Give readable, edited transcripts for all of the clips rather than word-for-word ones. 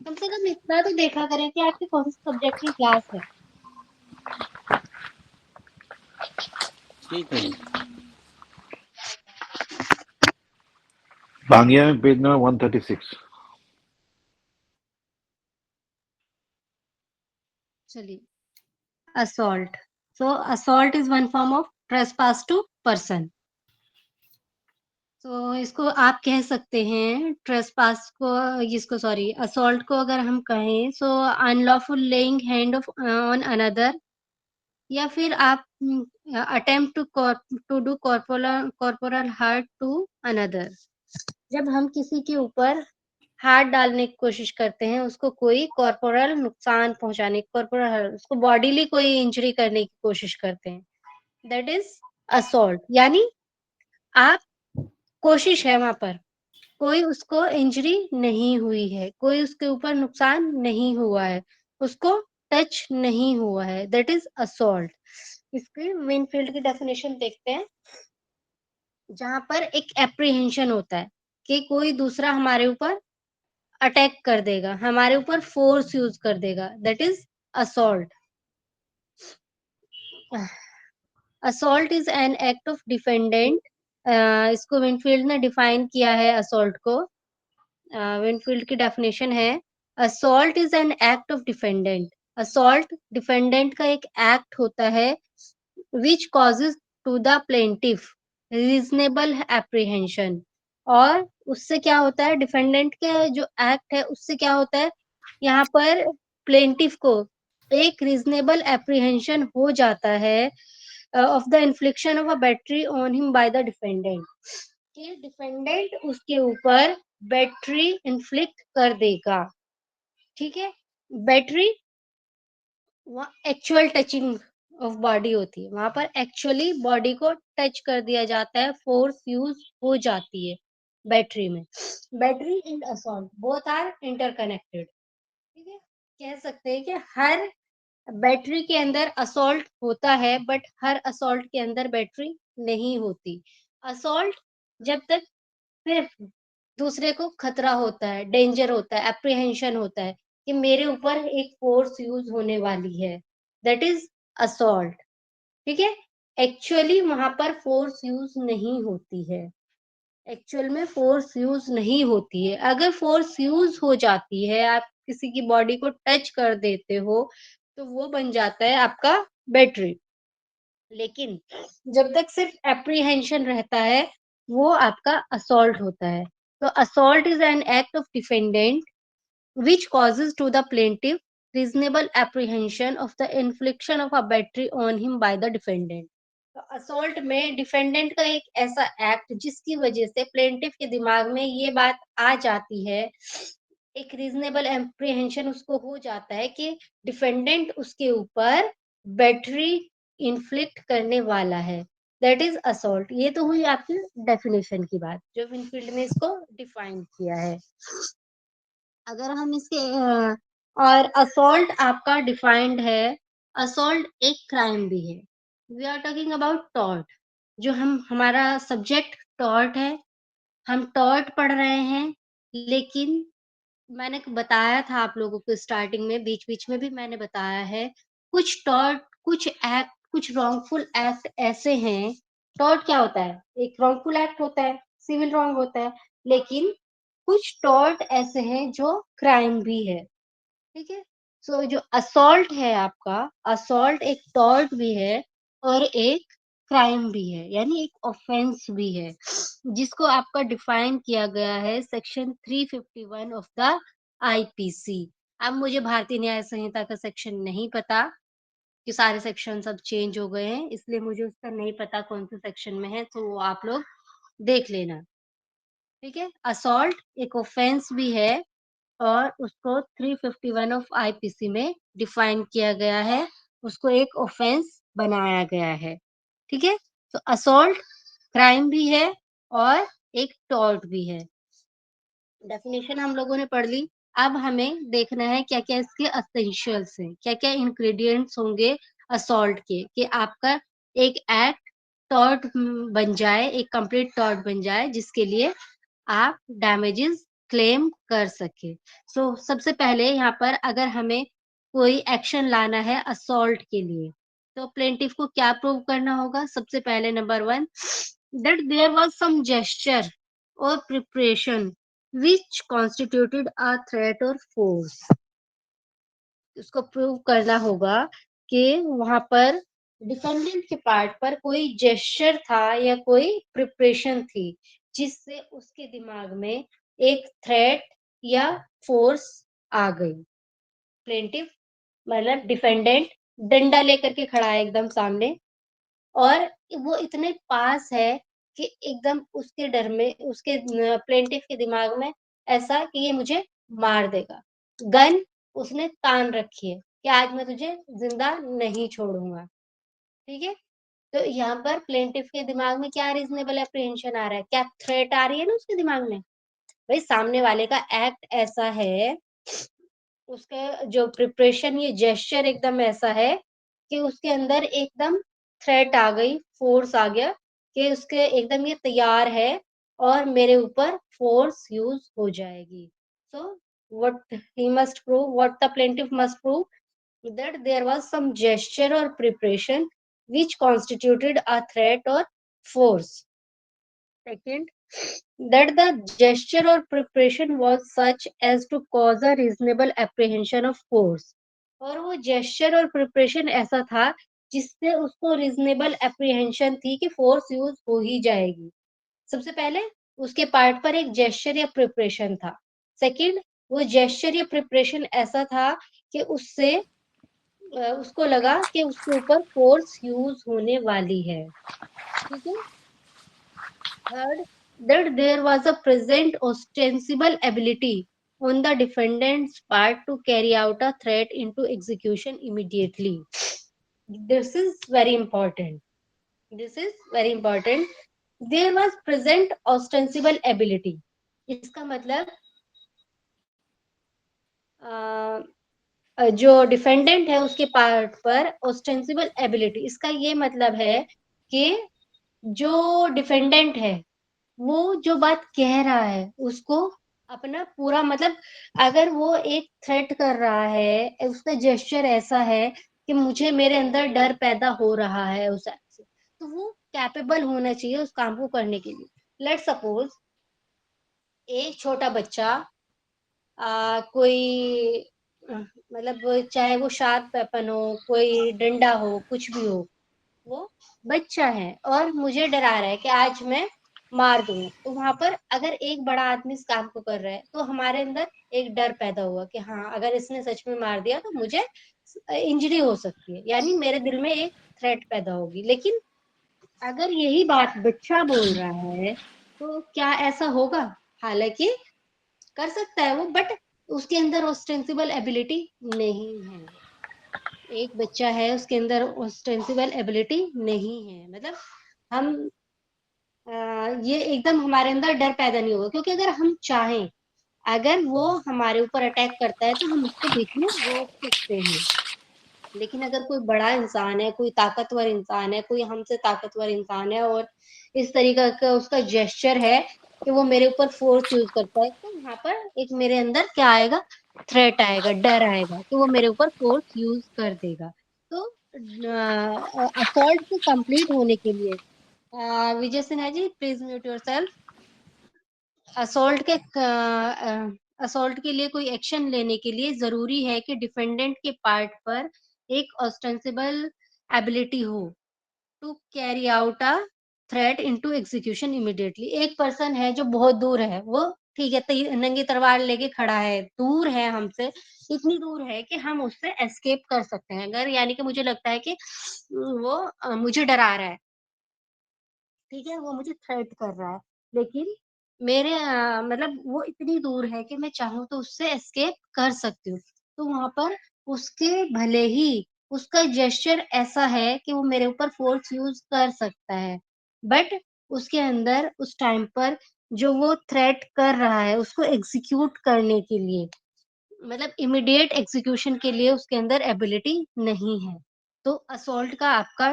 कम से कम इतना तो देखा करें कि आपकी कौन से सब्जेक्ट की क्लास है। ठीक है। बांगिया में पेज नंबर 136। चलिए, assault. So assault is one form of trespass to person. तो इसको आप कह सकते हैं ट्रेसपास को, इसको सॉरी असॉल्ट को अगर हम कहें so unlawful laying hand of on another, या फिर आप attempt to do corporal hurt to another. जब हम किसी के ऊपर हाथ डालने की कोशिश करते हैं, उसको कोई कॉर्पोरल नुकसान पहुंचाने की, कॉर्पोरल उसको बॉडीली कोई इंजरी करने की कोशिश करते हैं, दैट इज असॉल्ट। यानी आप कोशिश है वहां पर, कोई उसको इंजरी नहीं हुई है, कोई उसके ऊपर नुकसान नहीं हुआ है, उसको टच नहीं हुआ है, दैट इज असॉल्ट। इसकी विनफील्ड की डेफिनेशन देखते हैं, जहां पर एक एप्रीहेंशन होता है कि कोई दूसरा हमारे ऊपर अटैक कर देगा, हमारे ऊपर फोर्स यूज कर देगा, that is assault. Assault is an act of defendant. इसको विनफील्ड ने डिफाइन किया है असॉल्ट को। विनफील्ड की डेफिनेशन है, assault is an act of defendant. Assault defendant का एक एक्ट होता है which causes to the plaintiff reasonable apprehension. और उससे क्या होता है, डिफेंडेंट के जो एक्ट है उससे क्या होता है, यहाँ पर प्लेंटिफ को एक रीजनेबल एप्रीहेंशन हो जाता है of the इन्फ्लिक्शन of a battery on him by the defendant, कि डिफेंडेंट उसके ऊपर बैटरी इन्फ्लिक्ट कर देगा। ठीक है, बैटरी वहाँ एक्चुअल टचिंग ऑफ बॉडी होती है, वहां पर एक्चुअली बॉडी को टच कर दिया जाता है, फोर्स यूज हो जाती है बैटरी में। Battery and assault both are interconnected. ठीक है, कह सकते हैं कि हर बैटरी के अंदर असॉल्ट होता है, बट हर असॉल्ट के अंदर बैटरी नहीं होती। असॉल्ट जब तक सिर्फ दूसरे को खतरा होता है, डेंजर होता है, एप्रीहेंशन होता है कि मेरे ऊपर एक फोर्स यूज होने वाली है, दैट इज असॉल्ट। ठीक है, एक्चुअली वहां पर फोर्स यूज नहीं होती है, एक्चुअल में फोर्स यूज नहीं होती है। अगर फोर्स यूज हो जाती है, आप किसी की बॉडी को टच कर देते हो, तो वो बन जाता है आपका बैटरी। लेकिन जब तक सिर्फ एप्रीहेंशन रहता है, वो आपका असॉल्ट होता है। तो assault is an act of defendant which causes to the plaintiff reasonable apprehension of the infliction of a battery on him by the defendant। तो असॉल्ट में डिफेंडेंट का एक ऐसा एक्ट जिसकी वजह से प्लेंटिफ के दिमाग में ये बात आ जाती है, एक रीजनेबल एप्रीहेंशन उसको हो जाता है कि डिफेंडेंट उसके ऊपर बैटरी इन्फ्लिक्ट करने वाला है, दैट इज असॉल्ट। ये तो हुई आपकी डेफिनेशन की बात, जो विनफील्ड ने इसको डिफाइन किया है। अगर हम इसके और असॉल्ट आपका डिफाइंड है, असॉल्ट एक क्राइम भी है। We are talking about tort, जो हम हमारा सब्जेक्ट टॉर्ट है, हम टॉर्ट पढ़ रहे हैं। लेकिन मैंने बताया था आप लोगों को स्टार्टिंग में, बीच बीच में भी मैंने बताया है, कुछ टॉर्ट, कुछ एक्ट, कुछ रॉन्गफुल एक्ट ऐसे हैं। टॉर्ट क्या होता है, एक रॉन्गफुल एक्ट होता है, सिविल रॉन्ग होता है। लेकिन कुछ टॉर्ट ऐसे हैं जो क्राइम भी है। ठीक है, सो जो असॉल्ट है आपका, असॉल्ट एक टॉर्ट भी है और एक क्राइम भी है, यानी एक ऑफेंस भी है, जिसको आपका डिफाइन किया गया है सेक्शन 351 ऑफ द आईपीसी। अब मुझे भारतीय न्याय संहिता का सेक्शन नहीं पता, कि सारे सेक्शन सब चेंज हो गए हैं, इसलिए मुझे उसका नहीं पता कौन से सेक्शन में है, तो वो आप लोग देख लेना। ठीक है, असॉल्ट एक ऑफेंस भी है और उसको 351 ऑफ आईपीसी में डिफाइन किया गया है, उसको एक ऑफेंस बनाया गया है। ठीक है, तो असॉल्ट क्राइम भी है और एक टॉर्ट भी है। डेफिनेशन हम लोगों ने पढ़ ली। अब हमें देखना है क्या क्या इसके एसेंशियल्स हैं, क्या क्या इंग्रेडिएंट्स होंगे असॉल्ट के, कि आपका एक एक्ट टॉर्ट बन जाए, एक कंप्लीट टॉर्ट बन जाए, जिसके लिए आप डैमेजेस क्लेम कर सके। सबसे पहले यहाँ पर अगर हमें कोई एक्शन लाना है असॉल्ट के लिए, तो प्लेंटिफ को क्या प्रूव करना होगा? सबसे पहले number 1 that there was some gesture or preparation which constituted a threat or force. उसको प्रूव करना होगा कि वहां पर डिफेंडेंट के पार्ट पर कोई जेस्चर था या कोई प्रिपरेशन थी जिससे उसके दिमाग में एक थ्रेट या फोर्स आ गई। प्लेंटिफ मतलब डिफेंडेंट डंडा लेकर के खड़ा है एकदम सामने, और वो इतने पास है कि एकदम उसके डर में उसके प्लेंटिफ के दिमाग में ऐसा कि ये मुझे मार देगा। गन उसने तान रखी है कि आज मैं तुझे जिंदा नहीं छोड़ूंगा। ठीक है, तो यहाँ पर प्लेंटिफ के दिमाग में क्या रीजनेबल एप्रीहेंशन आ रहा है, क्या थ्रेट आ रही है ना उसके दिमाग में? भाई सामने वाले का एक्ट ऐसा है, उसका जो प्रिपरेशन ये जेस्चर एकदम ऐसा है कि उसके अंदर एकदम थ्रेट आ गई, फोर्स आ गया कि उसके एकदम ये तैयार है और मेरे ऊपर फोर्स यूज हो जाएगी। So what he must prove, what the plaintiff must prove, that there was some gesture or preparation which constituted a threat or force. Second, that the gesture or preparation was such as to cause a reasonable apprehension of force. और वो gesture और preparation ऐसा था जिससे उसको reasonable apprehension थी कि force use हो ही जाएगी। सबसे पहले उसके पार्ट पर एक gesture या preparation था। सेकंड, वो gesture या preparation ऐसा था कि उससे उसको लगा कि उसके ऊपर फोर्स यूज होने वाली है। ठीक है, third, that there was a present ostensible ability on the defendant's part to carry out a threat into execution immediately. This is very important. This is very important. There was present ostensible ability. इसका मतलब जो defendant है उसके part पर ostensible ability, इसका ये मतलब है कि जो डिफेंडेंट है वो जो बात कह रहा है उसको अपना पूरा मतलब, अगर वो एक थ्रेट कर रहा है, उसका जेस्चर ऐसा है कि मुझे मेरे अंदर डर पैदा हो रहा है उस एक्ट से, तो वो कैपेबल होना चाहिए उस काम को करने के लिए। लेट सपोज एक छोटा बच्चा कोई मतलब चाहे वो शार्प वेपन हो, कोई डंडा हो, कुछ भी हो, वो बच्चा है और मुझे डरा रहा है कि आज मैं मार दूंगा, तो वहां पर अगर एक बड़ा आदमी इस काम को कर रहा है तो हमारे अंदर एक डर पैदा हुआ कि हाँ अगर इसने सच में मार दिया तो मुझे इंजरी हो सकती है, यानी मेरे दिल में एक थ्रेट पैदा होगी। लेकिन अगर यही बात बच्चा बोल रहा है तो क्या ऐसा होगा? हालांकि कर सकता है वो, बट उसके अंदर ऑस्टेंसिबल एबिलिटी नहीं है। एक बच्चा है उसके अंदर ऑस्टेंसिबल एबिलिटी नहीं है, मतलब हम अ, ये एकदम हमारे अंदर डर पैदा नहीं होगा, क्योंकि अगर हम चाहें, अगर वो हमारे ऊपर अटैक करता है तो हम उसको बीच में रोक सकते हैं। लेकिन अगर कोई बड़ा इंसान है, कोई ताकतवर इंसान है, कोई हमसे ताकतवर इंसान है और इस तरीका का उसका जेस्चर है कि वो मेरे ऊपर फोर्स यूज करता है, तो वहां पर एक मेरे अंदर क्या आएगा? थ्रेट आएगा, डर आएगा कि वो मेरे ऊपर फोर्स यूज कर देगा। तो असॉल्ट को कंप्लीट होने के लिए, Vijay Sinha ji please mute yourself. Assault के असॉल्ट के लिए कोई एक्शन लेने के लिए जरूरी है कि डिफेंडेंट के पार्ट पर एक ऑस्टेंसिबल एबिलिटी हो to carry out a threat into execution immediately. एक पर्सन है जो बहुत दूर है, वो ठीक है नंगी तलवार लेके खड़ा है, दूर है हमसे, इतनी दूर है कि हम उससे एस्केप कर सकते हैं, अगर यानी कि मुझे लगता है कि वो मुझे डरा रहा है, ठीक है, वो मुझे थ्रेट कर रहा है, लेकिन मेरे मतलब वो इतनी दूर है कि मैं चाहूँ तो उससे एस्केप कर सकती हूँ। तो वहां पर उसके भले ही उसका जेस्चर ऐसा है कि वो मेरे ऊपर फोर्स यूज कर सकता है, बट उसके अंदर उस टाइम पर जो वो थ्रेट कर रहा है उसको एग्जीक्यूट करने के लिए, मतलब इमीडिएट एग्जीक्यूशन के लिए उसके अंदर एबिलिटी नहीं है। तो असॉल्ट का आपका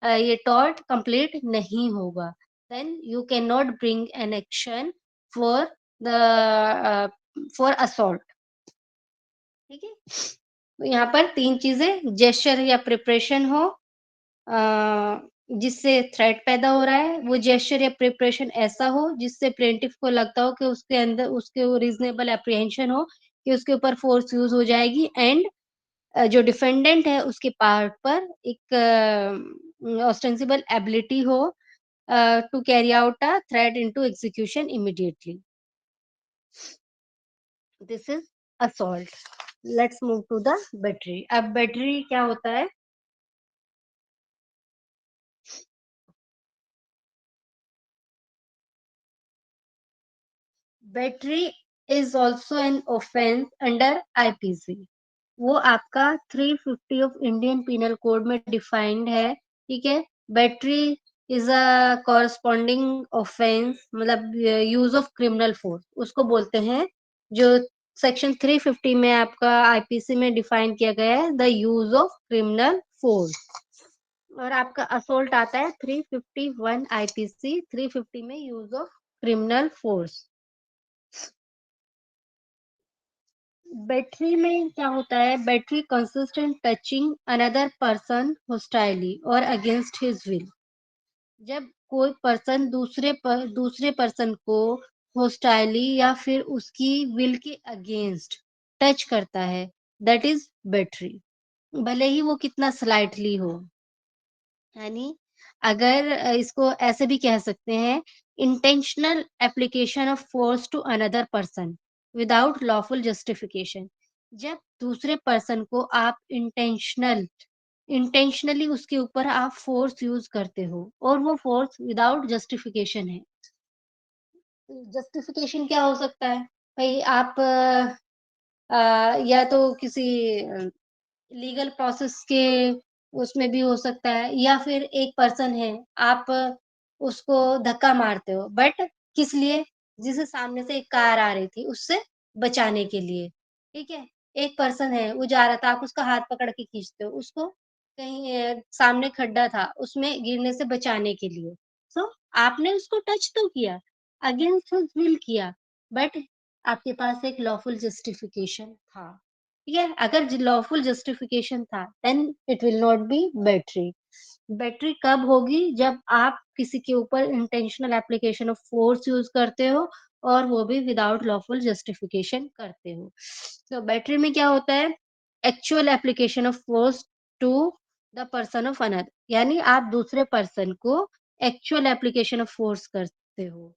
ये टॉर्ट कंप्लीट नहीं होगा। Then you can not bring an action for the for assault. ठीक है, तो यहाँ पर तीन चीजें, जेस्चर या प्रिपरेशन हो जिससे थ्रेट पैदा हो रहा है, वो जेस्चर या प्रिपरेशन ऐसा हो जिससे प्लेंटिफ को लगता हो कि उसके अंदर उसके रीजनेबल एप्रीहेंशन हो कि उसके ऊपर फोर्स यूज हो जाएगी, एंड जो डिफेंडेंट है उसके पार्ट पर एक ऑस्टेंसिबल एबिलिटी हो to carry out a threat into execution immediately. This is assault. Let's move to the battery. अब बैटरी क्या होता है? Battery is also an offence under IPC. वो आपका 350 ऑफ इंडियन पिनल कोड में डिफाइंड है। ठीक है, battery is a corresponding offence, मतलब यूज ऑफ क्रिमिनल फोर्स उसको बोलते हैं, जो सेक्शन 350 में आपका आईपीसी में डिफाइन किया गया है, the use of criminal force. और आपका असोल्ट आता है 351 आईपीसी 350 में, use of criminal force. Battery में क्या होता है? Battery consistent touching another person hostilely or against his will. जब कोई पर्सन दूसरे पर्सन को होस्टाइली या फिर उसकी विल के अगेंस्ट टच करता है, दैट इज बैटरी, भले ही वो कितना स्लाइटली हो। यानी अगर इसको ऐसे भी कह सकते हैं, intentional application of force to another person without lawful justification. जब दूसरे पर्सन को आप इंटेंशनली उसके ऊपर आप फोर्स यूज करते हो और वो फोर्स विदाउट जस्टिफिकेशन है। जस्टिफिकेशन क्या हो सकता है? भाई आप या तो किसी लीगल प्रोसेस के उसमें भी हो सकता है, या फिर एक पर्सन है, आप उसको धक्का मारते हो, बट किस लिए? जिसे सामने से एक कार आ रही थी उससे बचाने के लिए। ठीक है, एक पर्सन है वो जा रहा था, आप उसका हाथ पकड़ के खींचते हो उसको, कहीं सामने खड्डा था उसमें गिरने से बचाने के लिए। सो आपने उसको टच तो किया, अगेंस्ट हिज विल किया, बट आपके पास एक लॉफुल जस्टिफिकेशन था। ठीक है, अगर लॉफुल जस्टिफिकेशन था, then it will not be battery. Battery कब होगी? जब आप किसी के ऊपर intentional application of force use करते हो और वो भी विदाउट लॉफुल जस्टिफिकेशन करते हो। तो बैटरी में क्या होता है? Actual application of force to the person of another, यानी आप दूसरे पर्सन को एक्चुअल एप्लीकेशन ऑफ फोर्स करते हो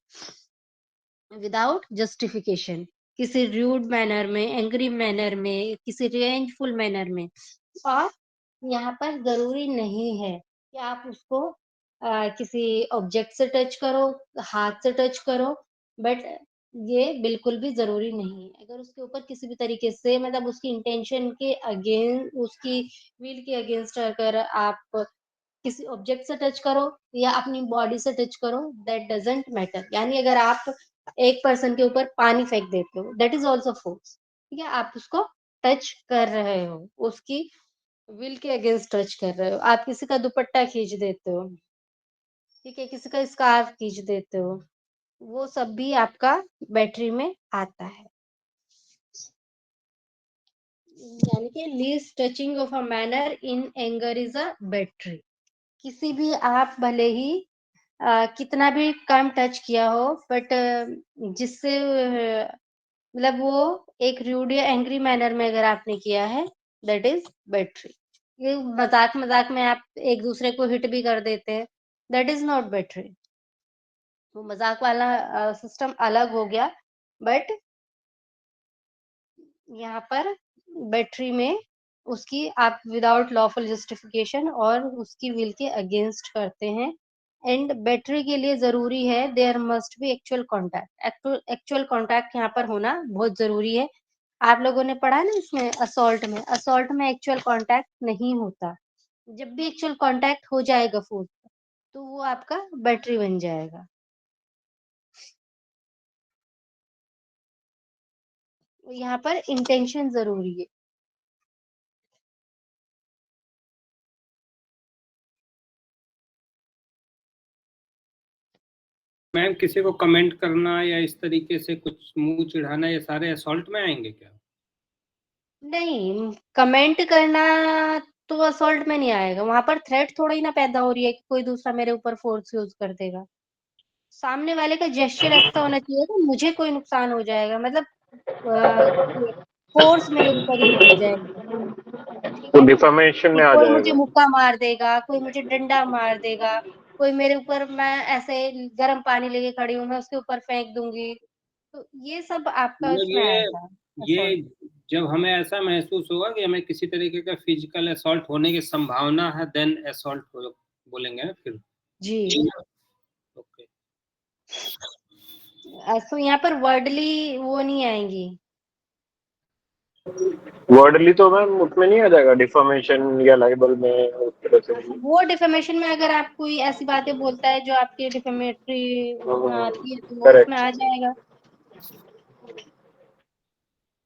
विदाउट जस्टिफिकेशन, किसी रूड मैनर में, एंग्री मैनर में, किसी रेंजफुल मैनर में। और यहाँ पर जरूरी नहीं है कि आप उसको किसी ऑब्जेक्ट से टच करो, हाथ से टच करो, बट ये बिल्कुल भी जरूरी नहीं है। अगर उसके ऊपर किसी भी तरीके से, मतलब उसकी इंटेंशन के अगेंस्ट, उसकी विल के अगेंस्ट अगर आप किसी ऑब्जेक्ट से टच करो या अपनी बॉडी से टच करो, दैट डजंट मैटर। यानी अगर आप एक पर्सन के ऊपर पानी फेंक देते हो, दैट इज ऑल्सो फोर्स। ठीक है, आप उसको टच कर रहे हो, उसकी विल के अगेंस्ट टच कर रहे हो। आप किसी का दुपट्टा खींच देते हो, ठीक है, किसी का स्कार्फ खींच देते हो, वो सब भी आपका बैटरी में आता है। यानी कि least touching of a manner in anger is a battery. किसी भी आप भले ही कितना भी कम टच किया हो, बट जिससे मतलब वो एक रूड या एंग्री मैनर में अगर आपने किया है, दैट इज बैटरी। ये मजाक मजाक में आप एक दूसरे को हिट भी कर देते हैं, दैट इज नॉट बैटरी। वो मजाक वाला सिस्टम अलग हो गया, बट यहाँ पर बैटरी में उसकी आप विदाउट लॉफुल जस्टिफिकेशन और उसकी विल के अगेंस्ट करते हैं। एंड बैटरी के लिए जरूरी है, there must be actual contact. Actual contact यहाँ पर होना बहुत जरूरी है। आप लोगों ने पढ़ा ना इसमें, असॉल्ट में एक्चुअल कॉन्टैक्ट नहीं होता। जब भी एक्चुअल कॉन्टैक्ट हो जाएगा फोर्स, तो वो आपका बैटरी बन जाएगा। यहाँ पर इंटेंशन जरूरी है। मैम किसी को कमेंट करना या इस तरीके से कुछ मुंह चिढ़ाना, ये सारे असॉल्ट में आएंगे क्या? नहीं, कमेंट करना तो असॉल्ट में नहीं आएगा। वहां पर थ्रेट थोड़ा ही ना पैदा हो रही है कि कोई दूसरा मेरे ऊपर फोर्स यूज कर देगा। सामने वाले का जेस्चर ऐसा होना चाहिए कि मुझे कोई नुकसान हो जाएगा, मतलब फोर्स मेरे ऊपर यूज हो जाएगी। ठीक तो है ना, डिफामेशन कि में आ कोई मुझे जाएगा। मुक्का मार देगा, कोई मुझे डंडा मार देगा, कोई मेरे ऊपर, मैं ऐसे गर्म पानी लेके खड़ी हूँ, मैं उसके ऊपर फेंक दूंगी, तो ये सब आपका मतलब इसमें आएगा ये असॉल्ट। जब हमें ऐसा महसूस होगा कि हमें किसी तरीके का फिजिकल असॉल्ट होने की संभावना है, देन असॉल्ट बोलेंगे ना फिर। जी। ओके। तो यहाँ पर वर्डली वो नहीं आएंगी। वर्डली तो मैम उसमें नहीं आ जाएगा, डिफामेशन या लाइबल में उस तरह से भी। वो डिफेमेशन में अगर आप कोई ऐसी बातें बोलता है जो आपके डिफेमेटरी उसमें आती है, तो वो उसमें करेक्ट। आ जाएगा।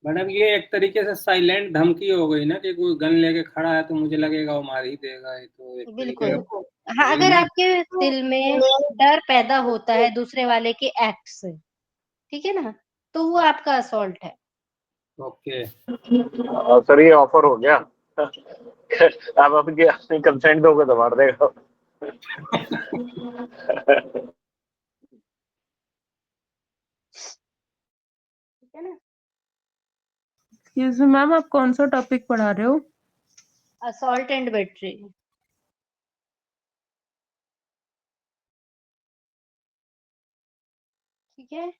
मैडम ये एक तरीके से साइलेंट धमकी हो गई ना, कि कोई गन लेके खड़ा है तो मुझे लगेगा वो मार ही देगा, ये तो एक तरीके बिल्कुल। का। हाँ, अगर आपके दिल में डर पैदा होता है दूसरे वाले के एक्ट से, ठीक है ना, तो वो आपका असॉल्ट है। ओके। सर ये ऑफर हो गया। आप अपनी कंसेंट दोगे तो मार देगा। ठीक है ना। एक्सक्यूज मी मैम, आप कौन सा टॉपिक पढ़ा रहे हो? Assault and battery. ठीक है।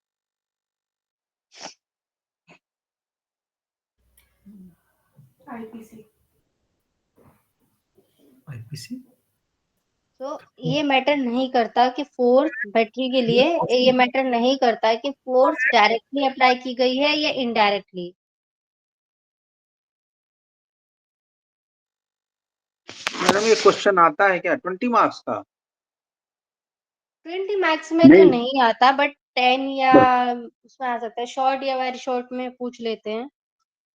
आईपीसी। आईपीसी। तो ये मैटर नहीं करता कि फोर्स बैटरी के लिए, ये मैटर नहीं करता है कि फोर्स डायरेक्टली अप्लाई की गई है या इनडायरेक्टली। मैडम ये क्वेश्चन आता है क्या 20 मार्क्स का? 20 मार्क्स में तो नहीं, नहीं आता, बट 10 या उसमें आ सकता है, शॉर्ट या वेरी शॉर्ट में पूछ लेते हैं।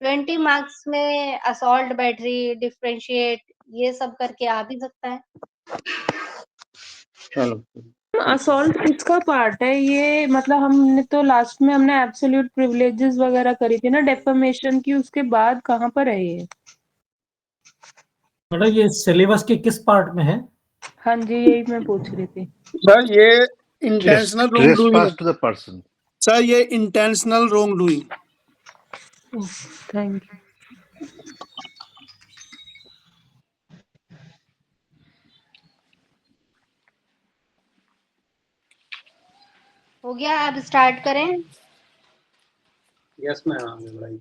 20 मार्क्स में असॉल्ट बैटरी डिफरेंशिएट ये सब करके आ भी सकता है। चलो। असॉल्ट किसका पार्ट है ये? मतलब हमने तो लास्ट में हमने एब्सोल्यूट प्रिविलेजेस वगैरह करी थी ना डेफामेशन की, उसके बाद कहाँ पर है ये? मैडम ये सिलेबस के किस पार्ट में है? हाँ जी, यही मैं पूछ रही थी। सर ये इंटेंशनल रॉन्ग डूइंग है। trespass to the person. Sir ये intentional wrong doing. Thank you. हो गया, अब स्टार्ट करें। यस मैम, आगे बढ़ाइए।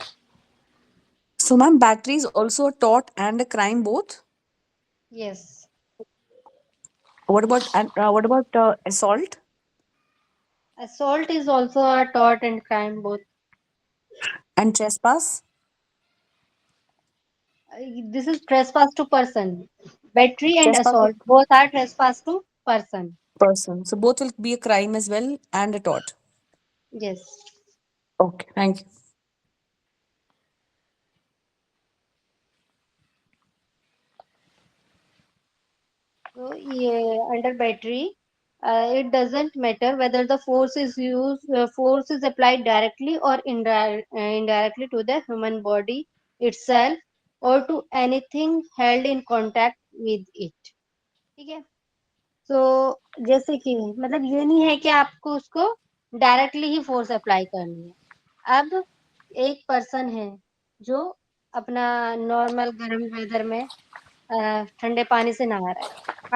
So, ma'am, battery is also a tort and a crime both. Yes. What about assault Assault is also a tort and crime both. and trespass? This is trespass to person. Battery and Trespass to assault both are trespass to person. person. So both will be a crime as well and a tort. Yes. Okay, thank you. So yeah, under battery, it doesn't matter whether the force is applied directly or indirectly to the human body itself or to anything held in contact with it. ठीक है। तो जैसे कि मतलब ये नहीं है कि आपको उसको डायरेक्टली ही फोर्स अप्लाई करनी है। अब एक पर्सन है जो अपना नॉर्मल गर्म वेदर में ठंडे पानी से नहा रहा है,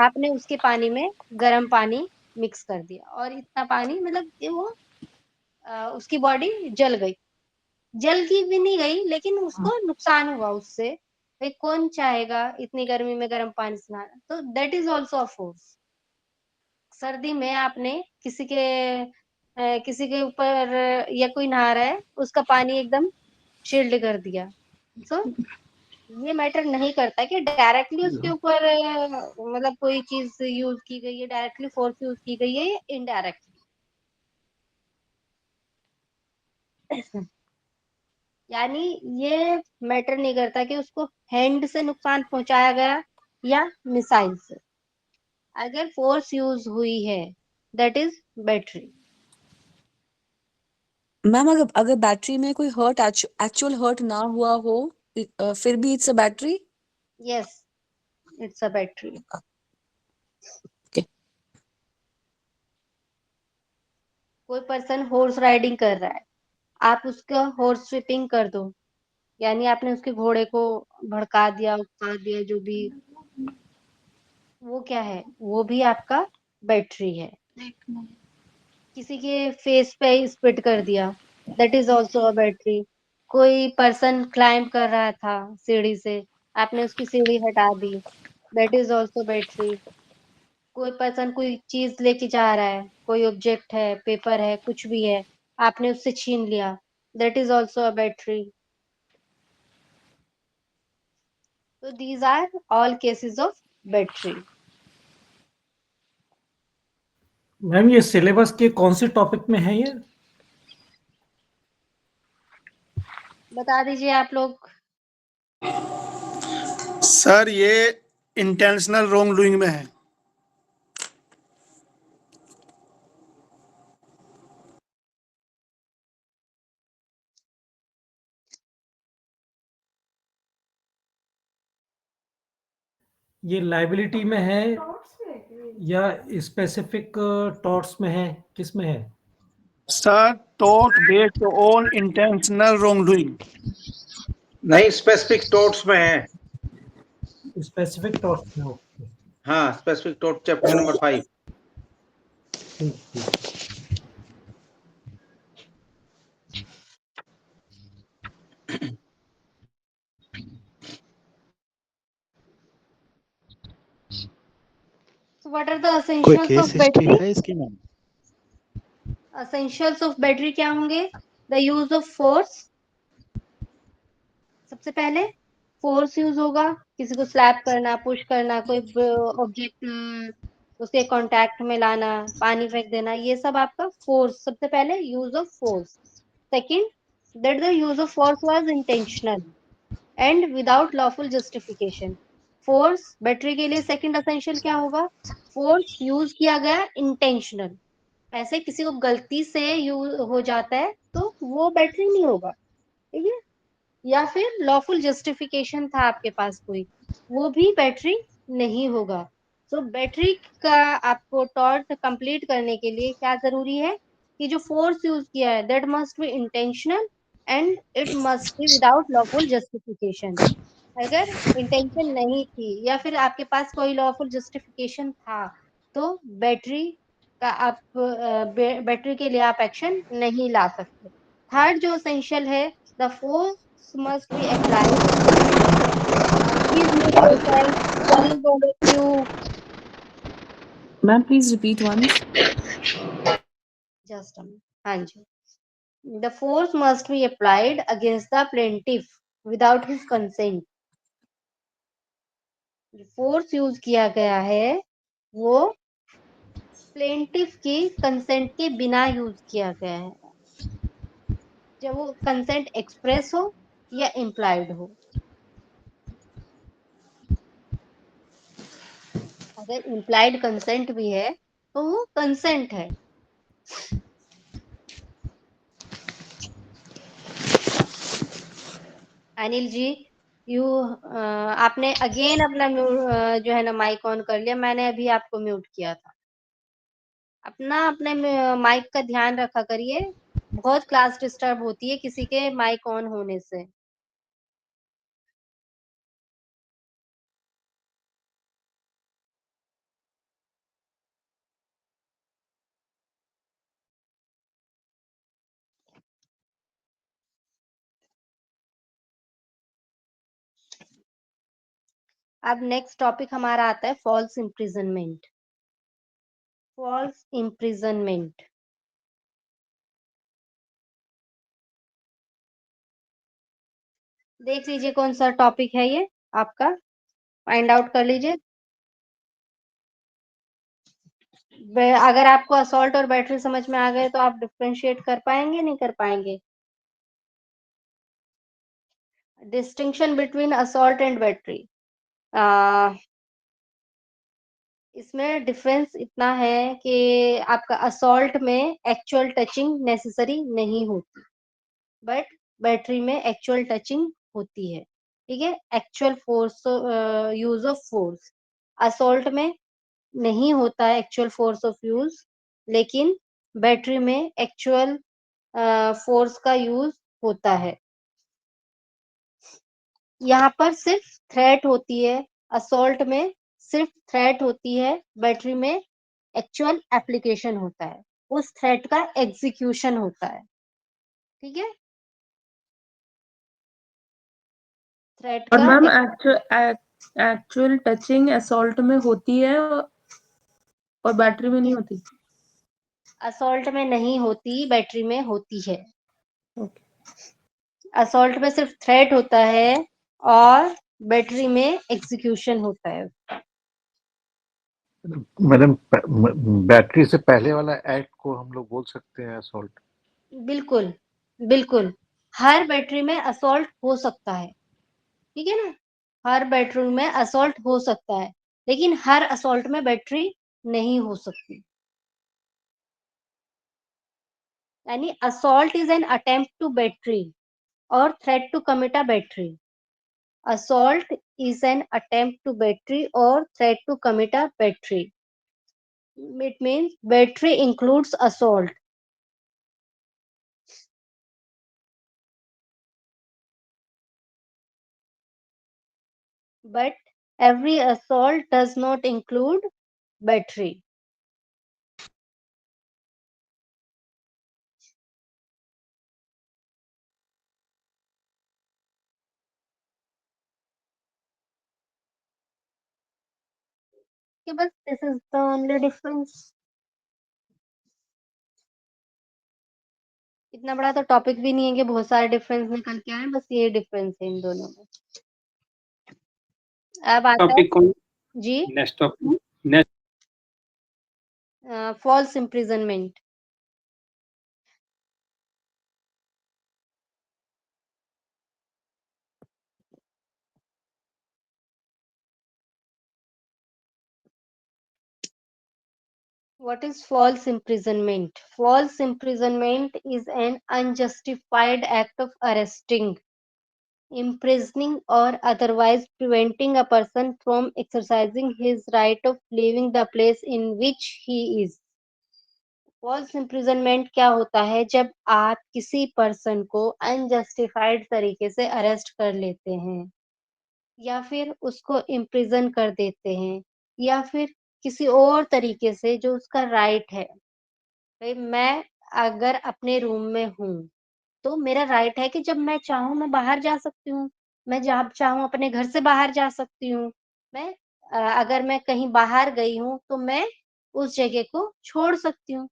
आपने उसके पानी में गर्म पानी मिक्स कर दिया और इतना पानी, मतलब कि वो उसकी बॉडी जल गई। जल की भी नहीं गई, लेकिन उसको नुकसान हुआ उससे। भाई कौन चाहेगा इतनी गर्मी में गर्म पानी से नहाना? तो that is also a force. सर्दी में आपने किसी के ऊपर या कोई नहा रहा है, उसका पानी एकदम शील्ड कर दिया। सो ये मैटर नहीं करता कि डायरेक्टली उसके ऊपर मतलब कोई चीज यूज की गई है, डायरेक्टली फोर्स यूज की गई है या इनडायरेक्टली। यानी ये मैटर नहीं करता कि उसको हैंड से नुकसान पहुंचाया गया या मिसाइल से। अगर फोर्स यूज हुई है that is battery. मैम अगर बैटरी में कोई हर्ट एक्चुअल हर्ट ना हुआ हो फिर भी it's a battery. Yes, it's a battery. Okay. कोई पर्सन हॉर्स राइडिंग कर रहा है, आप उसका हॉर्स स्विपिंग कर दो, यानी आपने उसके घोड़े को भड़का दिया, उकसा दिया, जो भी, वो क्या है? वो भी आपका बैटरी है। किसी के फेस पे स्पिट कर दिया, that is also a battery. कोई पर्सन क्लाइंब कर रहा था सीढ़ी से, आपने उसकी सीढ़ी हटा दी, दैट इज ऑल्सो बैटरी। कोई पर्सन कोई चीज लेके जा रहा है, कोई ऑब्जेक्ट है, पेपर है, कुछ भी है, आपने उससे छीन लिया, that is also a battery. So these are all cases of battery. Ma'am ये सिलेबस के कौन से टॉपिक में है ये? बता दीजिए आप लोग। सर ये इंटेंशनल रॉन्ग डूइंग में है। ये लाइबिलिटी में है या स्पेसिफिक टॉर्ट्स में है, किस में है? सर टोट based on intentional wrong doing. नहीं, स्पेसिफिक टोट्स में है। स्पेसिफिक टॉर्ट्स में हो? हाँ, स्पेसिफिक टोट चैप्टर नंबर 5। ठीक ठीक। So what are the कोई essentials case of history battery? है इसकी मैम? Essentials of battery क्या होंगे? The use of force, सबसे पहले फोर्स यूज होगा, किसी को स्लैप करना, पुश करना, कोई ऑब्जेक्ट उसके कांटेक्ट में लाना, पानी फेंक देना, ये सब आपका फोर्स, सबसे पहले use of force. Second, that the use of force was intentional and without lawful justification. Force battery के लिए सेकंड असेंशियल क्या होगा? फोर्स यूज किया गया इंटेंशनल, ऐसे किसी को गलती से यूज हो जाता है तो वो बैटरी नहीं होगा, ठीक है? या फिर लॉफुल जस्टिफिकेशन था आपके पास कोई, वो भी बैटरी नहीं होगा। तो बैटरी का आपको टॉर्ट कंप्लीट करने के लिए क्या जरूरी है कि जो फोर्स यूज किया है that must be intentional and it must be without lawful justification. अगर इंटेंशन नहीं थी या फिर आपके पास कोई लॉफुल जस्टिफिकेशन था तो बैटरी का आप बैटरी के लिए आप एक्शन नहीं ला सकते। थर्ड जो एसेंशियल है, the force must be applied. Please mute yourself, Sunny बोल you. Ma'am please repeat once. Just हाँ जी। The force must be applied against the plaintiff without his consent. Force use किया गया है वो प्लेंटिफ की कंसेंट के बिना यूज किया गया है, जब वो कंसेंट एक्सप्रेस हो या इम्प्लाइड हो। अगर इम्प्लाइड कंसेंट भी है तो वो कंसेंट है। अनिल जी, यू आपने अगेन अपना जो है ना माइक ऑन कर लिया, मैंने अभी आपको म्यूट किया था। अपना अपने माइक का ध्यान रखा करिए, बहुत क्लास डिस्टर्ब होती है किसी के माइक ऑन होने से। अब नेक्स्ट टॉपिक हमारा आता है फॉल्स इम्प्रिजनमेंट। फॉल्स इम्प्रिजनमेंट देख लीजिए कौन सा टॉपिक है ये आपका, फाइंड आउट कर लीजिए। अगर आपको असॉल्ट और बैटरी समझ में आ गए तो आप डिफरेंशिएट कर पाएंगे, नहीं कर पाएंगे? Distinction between assault and battery. इसमें डिफरेंस इतना है कि आपका असॉल्ट में एक्चुअल टचिंग नेसेसरी नहीं होती, बट बैटरी में एक्चुअल टचिंग होती है। ठीक है, actual force, use of force assault में नहीं होता है, एक्चुअल फोर्स ऑफ यूज, लेकिन बैटरी में एक्चुअल फोर्स का यूज होता है। यहाँ पर सिर्फ थ्रेट होती है, असॉल्ट में सिर्फ थ्रेट होती है, बैटरी में एक्चुअल एप्लीकेशन होता है, उस थ्रेट का एग्जीक्यूशन होता है। ठीक है, थ्रेट और का मैम एक्चुअल टचिंग असॉल्ट में होती है और बैटरी में नहीं होती। असॉल्ट में नहीं होती, बैटरी में होती है। ओके। असॉल्ट में सिर्फ थ्रेट होता है और बैटरी में एग्जीक्यूशन होता है। मैडम बैटरी से पहले वाला एक्ट को हम लोग बोल सकते हैं असॉल्ट। बिल्कुल, बिल्कुल, हर बैटरी में असॉल्ट हो सकता है। ठीक है ना, हर बैटरी में असॉल्ट हो सकता है, लेकिन हर असॉल्ट में बैटरी नहीं हो सकती। यानी assault is an attempt to battery or threat to commit a battery. Assault is an attempt to battery or threat to commit a battery. It means battery includes assault. But every assault does not include battery. Okay, but this is the only difference. इतना बड़ा तो topic भी नहीं है कि बहुत सारे difference निकल के आए, बस ये डिफरेंस है इन दोनों में। अब आता है टॉपिक कौन? जी, next topic, next false imprisonment. What is false imprisonment? False imprisonment is an unjustified act of arresting, imprisoning, or otherwise preventing a person from exercising his right of leaving the place in which he is. False imprisonment क्या होता है? जब आप किसी person को unjustified तरीके से arrest कर लेते हैं, या फिर उसको इम्प्रिजन कर देते हैं, या फिर किसी और तरीके से जो उसका राइट है। भाई मैं अगर अपने रूम में हूँ, तो मेरा राइट है कि जब मैं चाहूँ मैं बाहर जा सकती हूँ। मैं जब चाहूँ अपने घर से बाहर जा सकती हूँ। मैं अगर मैं कहीं बाहर गई हूँ तो मैं उस जगह को छोड़ सकती हूँ।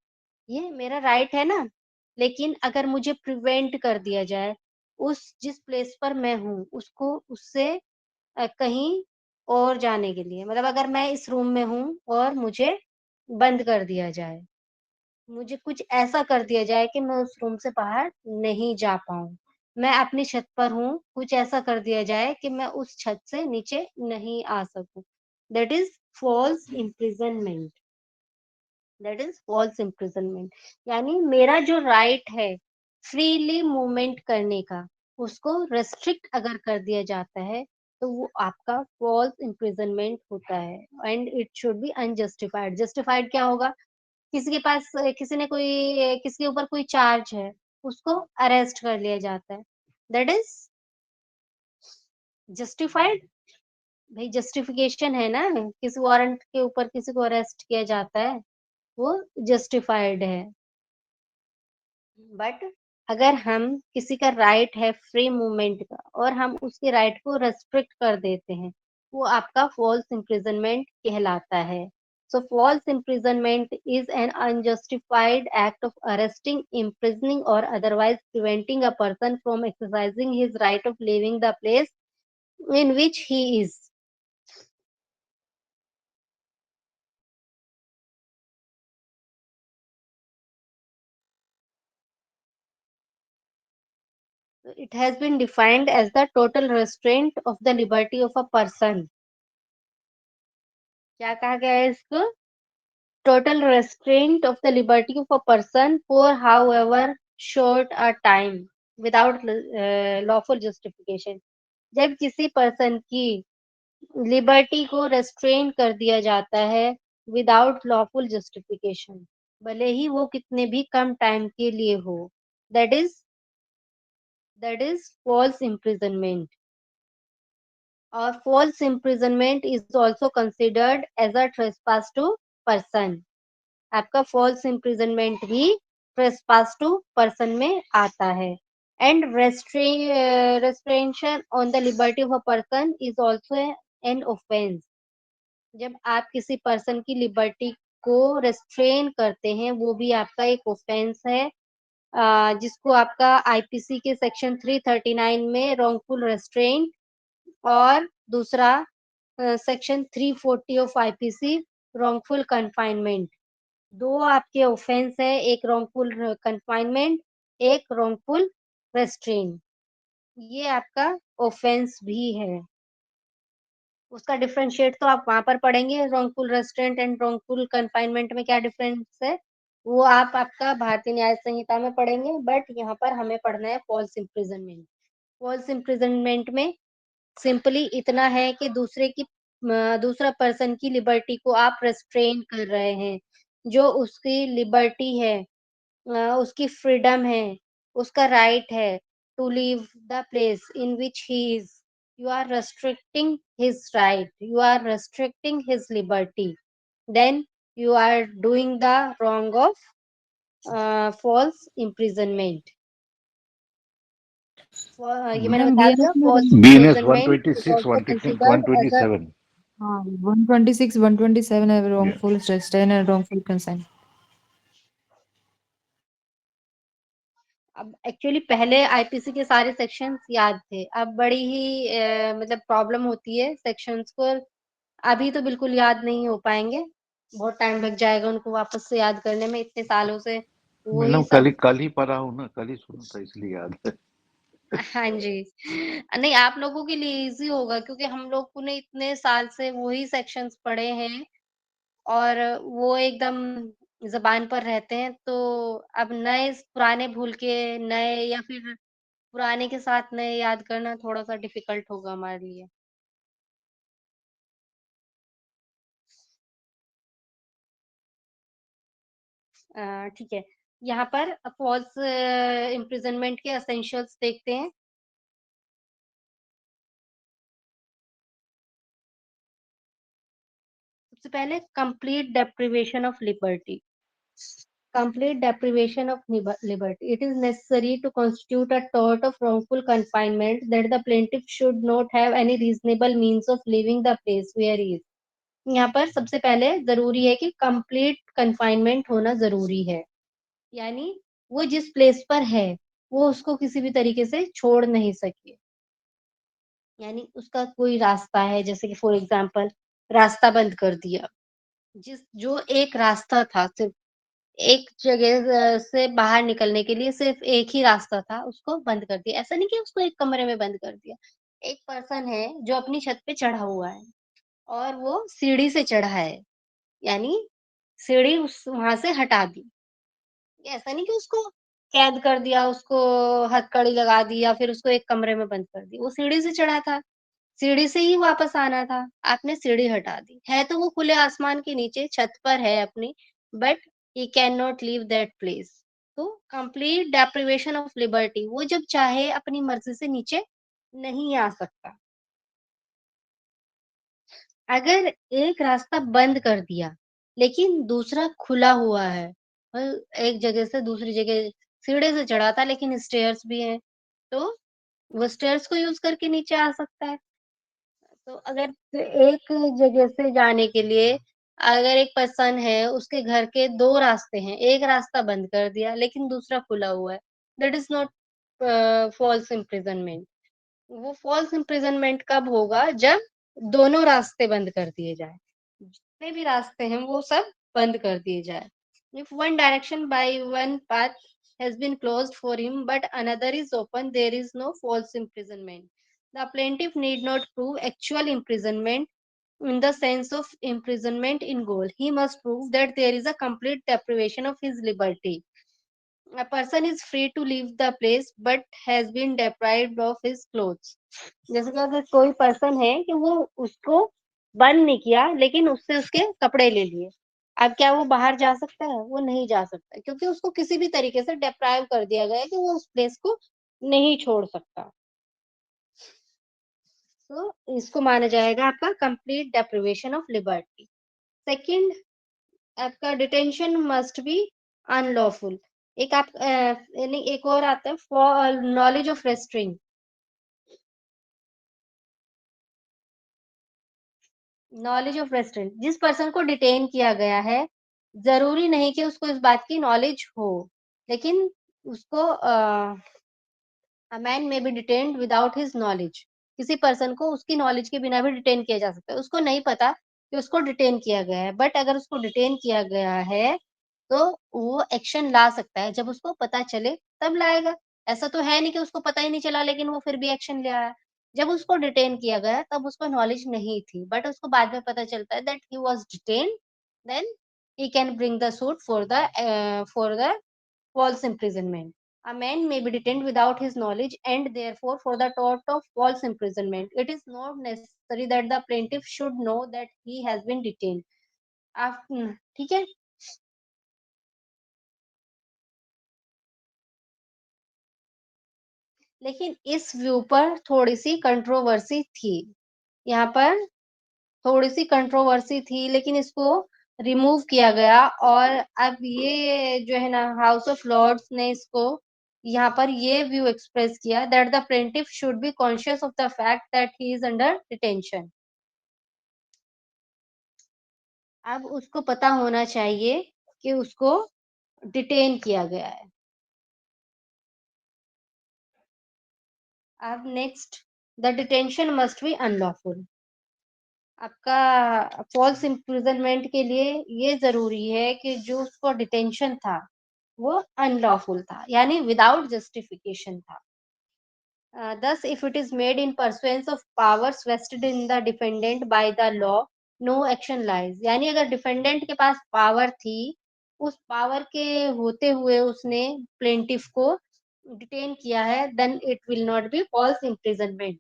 ये मेरा राइट है ना? लेकिन अगर मुझे प्रिवेंट कर दिया जाए, उस जिस प्लेस पर मैं हूँ उसको उससे कहीं और जाने के लिए, मतलब अगर मैं इस रूम में हूँ और मुझे बंद कर दिया जाए, मुझे कुछ ऐसा कर दिया जाए कि मैं उस रूम से बाहर नहीं जा पाऊँ। मैं अपनी छत पर हूँ, कुछ ऐसा कर दिया जाए कि मैं उस छत से नीचे नहीं आ सकूँ। That is false imprisonment. That is false imprisonment. यानी मेरा जो राइट है फ्रीली मूवमेंट करने का, उसको रेस्ट्रिक्ट अगर कर दिया जाता है, तो वो आपका फ़ॉल्स इम्प्रिजनमेंट होता है and it should be unjustified. Justified क्या होगा? किसी के पास किसी ने कोई किसी के ऊपर कोई चार्ज है, उसको अरेस्ट कर लिया जाता है। That is justified. भाई जस्टिफिकेशन है ना, किसी वारंट के ऊपर किसी को अरेस्ट किया जाता है, वो जस्टिफाइड है। बट अगर हम किसी का राइट है फ्री मूवमेंट का और हम उसके राइट को रेस्ट्रिक्ट कर देते हैं, वो आपका फॉल्स इम्प्रिजनमेंट कहलाता है। So false imprisonment is an unjustified act of arresting, imprisoning, or otherwise preventing a person from exercising his right of leaving the place in which he is. It has been defined as the total restraint of the liberty of a person. क्या कहा गया है इसको? Total restaurant of the liberty of a person for however short a time without lawful justification. जब किसी person की liberty को restrain कर दिया जाता है विदाउट लॉफुल जस्टिफिकेशन, भले ही वो कितने भी कम टाइम के लिए हो, दैट इज फॉल्स इम्प्रिजनमेंट। और false imprisonment is also considered as a trespass to person। आपका false imprisonment भी trespass to person में आता है। And restriction on the liberty of a person is also an offense। जब आप किसी person की लिबर्टी को रेस्ट्रेन करते हैं, वो भी आपका एक ऑफेंस है, जिसको आपका आईपीसी के सेक्शन 339 में रॉन्गफुल रेस्ट्रेंट और दूसरा section 340 of IPC wrongful confinement. दो आपके ऑफेंस है, एक रॉन्गफुल कन्फाइनमेंट, एक रॉन्गफुल रेस्ट्रेन। ये आपका ऑफेंस भी है। उसका डिफरेंशिएट तो आप वहां पर पढ़ेंगे, wrongful restaurant and wrongful confinement में क्या डिफरेंस है, वो आप आपका भारतीय न्याय संहिता में पढ़ेंगे। बट यहाँ पर हमें पढ़ना है फॉल्स इम्प्रिजनमेंट। फॉल्स इम्प्रिजनमेंट में सिंपली इतना है कि दूसरा पर्सन की लिबर्टी को आप रेस्ट्रेन कर रहे हैं, जो उसकी लिबर्टी है, उसकी फ्रीडम है, उसका राइट है to leave the place in which he is. You are restricting his right, you are restricting his liberty, then you are doing the wrong of false imprisonment। ये मैंने मैम बता BNS दिया, में false BNS imprisonment is 126, also considered as a 127। हाँ 126 127 है wrongful restraint and wrongful consent। अब actually पहले IPC के सारे सेक्शंस याद थे, अब बड़ी ही मतलब प्रॉब्लम होती है सेक्शंस को। अभी तो बिल्कुल याद नहीं हो पाएंगे, बहुत टाइम लग जाएगा उनको वापस से याद करने में, इतने सालों से वो ही मैडम सब। कल ही पढ़ा हूँ ना, कल ही सुना था इसलिए याद है। हाँ जी। नहीं, आप लोगों के लिए इजी होगा क्योंकि हम लोग ने इतने साल से वही सेक्शंस पढ़े हैं और वो एकदम ज़बान पर रहते हैं, तो अब नए पुराने भूल के नए या फिर पुराने के साथ नए याद करना थोड़ा-सा डिफ़िकल्ट होगा हमारे लिए। ठीक है। यहाँ पर फ़ॉल्स इम्प्रिज़नमेंट के एसेंशियल्स देखते हैं। सबसे पहले complete deprivation of liberty. Complete deprivation of liberty. It is necessary to constitute a tort of wrongful confinement that the plaintiff should not have any reasonable means of leaving the place where he is। यहाँ पर सबसे पहले जरूरी है कि complete confinement होना जरूरी है, यानी वो जिस प्लेस पर है वो उसको किसी भी तरीके से छोड़ नहीं सके। यानी उसका कोई रास्ता है, जैसे कि फॉर एग्जांपल रास्ता बंद कर दिया, जो एक रास्ता था, सिर्फ एक जगह से बाहर निकलने के लिए सिर्फ एक ही रास्ता था, उसको बंद कर दिया। ऐसा नहीं कि उसको एक कमरे में बंद कर दिया। एक पर्सन है जो अपनी छत पे चढ़ा हुआ है और वो सीढ़ी से चढ़ा है, यानी सीढ़ी उस वहां से हटा दी। ऐसा नहीं कि उसको कैद कर दिया, उसको हथकड़ी लगा दी या फिर उसको एक कमरे में बंद कर दी। वो सीढ़ी से चढ़ा था, सीढ़ी से ही वापस आना था, आपने सीढ़ी हटा दी। है तो वो खुले आसमान के नीचे छत पर है अपनी, but he can not leave that place. तो कंप्लीट डेप्रिवेशन ऑफ लिबर्टी, वो जब चाहे अपनी मर्जी से नीचे नहीं आ सकता। अगर एक रास्ता बंद कर दिया लेकिन दूसरा खुला हुआ है, एक जगह से दूसरी जगह सीढ़ी से चढ़ा था लेकिन स्टेयर्स भी हैं, तो वो स्टेयर्स को यूज करके नीचे आ सकता है। तो अगर एक जगह से जाने के लिए अगर एक पर्सन है, उसके घर के 2 रास्ते हैं, एक रास्ता बंद कर दिया लेकिन दूसरा खुला हुआ है, that is not false imprisonment. वो फॉल्स इम्प्रिजनमेंट कब होगा? जब दोनों रास्ते बंद कर दिए जाएँ। जितने भी रास्ते हैं वो सब बंद कर दिए जाएँ। If one direction by one path has been closed for him but another is open, there is no false imprisonment। The plaintiff need not prove actual imprisonment in the sense of imprisonment in gaol. He must prove that there is a complete deprivation of his liberty. A person is free to leave the place but has been deprived of his clothes. जैसे कि अगर कोई person है कि वो उसको बंद नहीं किया लेकिन उससे उसके कपड़े ले लिए, अब क्या वो बाहर जा सकता है? वो नहीं जा सकता क्योंकि उसको किसी भी तरीके से डिप्राइव कर दिया गया है कि वो उस प्लेस को नहीं छोड़ सकता। तो इसको माना जाएगा आपका complete deprivation of liberty. Second, आपका डिटेंशन मस्ट बी अनलॉफुल। एक आप यानी एक और आता है for knowledge of restraint. Knowledge of restraint, जिस पर्सन को डिटेन किया गया है जरूरी नहीं कि उसको इस बात की नॉलेज हो, लेकिन उसको a man may be detained without his knowledge. किसी पर्सन को उसकी नॉलेज के बिना भी डिटेन किया जा सकता है। उसको नहीं पता कि उसको डिटेन किया गया है, बट अगर उसको डिटेन किया गया है तो वो एक्शन ला सकता है। जब उसको पता चले तब लाएगा। ऐसा तो है नहीं कि उसको पता ही नहीं चला लेकिन वो फिर भी एक्शन ले आया। जब उसको डिटेन किया गया तब उसको नॉलेज नहीं थी, बट उसको बाद में पता चलता है that he was detained, then he can bring the suit for the false imprisonment. A man may be detained without his knowledge, and therefore, for the tort of false imprisonment, it is not necessary that the plaintiff should know that he has been detained. ठीक है। लेकिन इस view पर थोड़ी सी controversy थी। यहाँ पर थोड़ी सी कंट्रोवर्सी थी लेकिन इसको रिमूव किया गया, और अब ये जो है ना हाउस ऑफ लॉर्ड्स ने इसको यहाँ पर ये व्यू एक्सप्रेस किया that the plaintiff should be conscious of the fact that he is under detention. अब उसको पता होना चाहिए कि उसको डिटेन किया गया है। अब next, the detention must be unlawful. आपका फॉल्स इम्प्रिजनमेंट के लिए ये जरूरी है कि जो उसको डिटेंशन था वो अनलॉफुल था, यानी विदाउट जस्टिफिकेशन था। Thus, if it is made in pursuance of powers vested in the defendant by the law, no action lies. यानी अगर डिफेंडेंट के पास पावर थी, उस पावर के होते हुए उसने प्लेंटिफ को डिटेन किया है, then it will not be false imprisonment.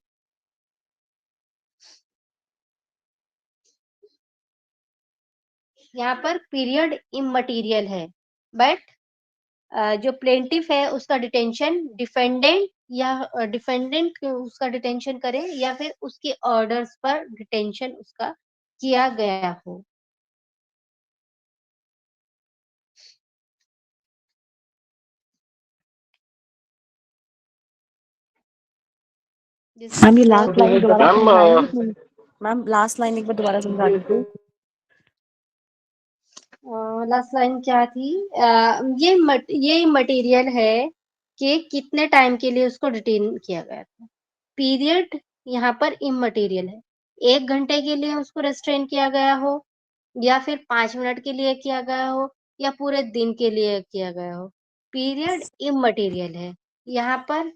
यहाँ पर पीरियड इममटीरियल है, बट जो प्लेंटिफ है उसका डिटेंशन डिफेंडेंट उसका डिटेंशन करे या फिर उसके ऑर्डर्स पर डिटेंशन उसका किया गया हो। मैम ये लास्ट लाइन दोबारा मैम समझाएंगे? मैम लास्ट लाइन एक बार दोबारा समझा दीजिए। लास्ट लाइन क्या थी? ये मटेरियल है कि कितने टाइम के लिए उसको डिटेन किया गया था। पीरियड यहाँ पर इममटेरियल है। 1 घंटे के लिए उसको रेस्ट्रेन किया गया हो, या फिर 5 मिनट के लिए किया गया हो, या पूरे दिन के लिए किया गया हो, पीरियड इममटेरियल है। यहाँ पर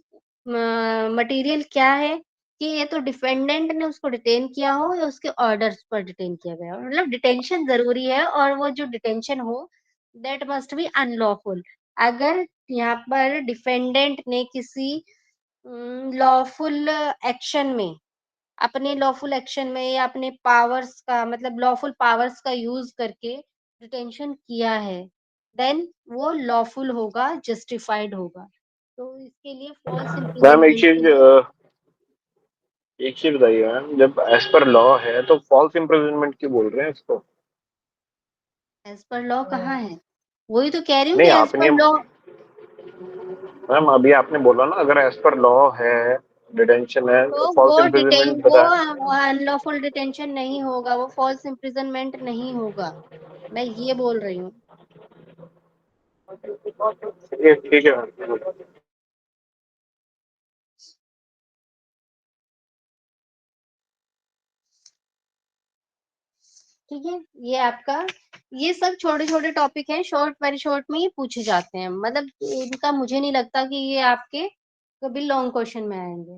मटेरियल क्या है कि ये तो डिफेंडेंट ने उसको डिटेन किया हो या उसके ऑर्डर्स पर डिटेन किया गया हो। मतलब डिटेंशन जरूरी है, और वो जो डिटेंशन हो दैट मस्ट बी अनलॉफुल। अगर यहाँ पर डिफेंडेंट ने किसी लॉफुल एक्शन में, अपने लॉफुल एक्शन में या अपने पावर्स का मतलब लॉफुल पावर्स का यूज करके डिटेंशन किया है, देन वो लॉफुल होगा, जस्टिफाइड होगा। तो इसके लिए फॉल्स मैम इम्प्रिजनमेंट के लिए एक चीज बताइए मैम, जब एज पर लॉ है तो फॉल्स इम्प्रिजनमेंट क्यों बोल रहे हैं इसको? एज पर लॉ कहाँ है? वही तो कह रही हूँ कि नहीं एज पर आपने लॉ। मैम अभी आपने बोला ना अगर एज पर लॉ है, डिटेंशन है, तो फॉल्स इम्प्रिजनमेंट बताया। वो अनलॉफुल डिटेंशन नहीं होगा, वो फॉल्स इम्प्रिजनमेंट नहीं होगा, मैं ये बोल रही हूँ। ठीक है मैम। ठीक है, ये आपका ये सब छोटे छोटे टॉपिक हैं, शॉर्ट वेरी शॉर्ट में ही पूछे जाते हैं। मतलब इनका मुझे नहीं लगता कि ये आपके कभी लॉन्ग क्वेश्चन में आएंगे।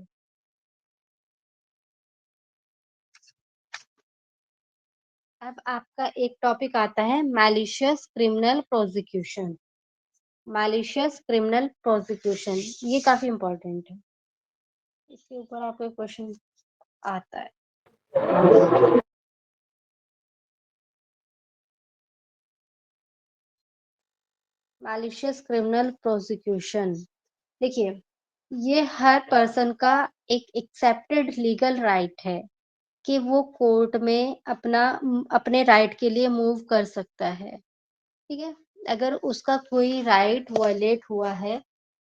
अब आपका एक टॉपिक आता है malicious criminal prosecution. Malicious criminal prosecution ये काफी इंपॉर्टेंट है, इसके ऊपर आपको क्वेश्चन आता है। मैलिशियस क्रिमिनल प्रोसिक्यूशन, देखिए ये हर पर्सन का एक एक्सेप्टेड लीगल राइट है कि वो कोर्ट में अपने राइट के लिए मूव कर सकता है। ठीक है, अगर उसका कोई राइट वायलेट हुआ है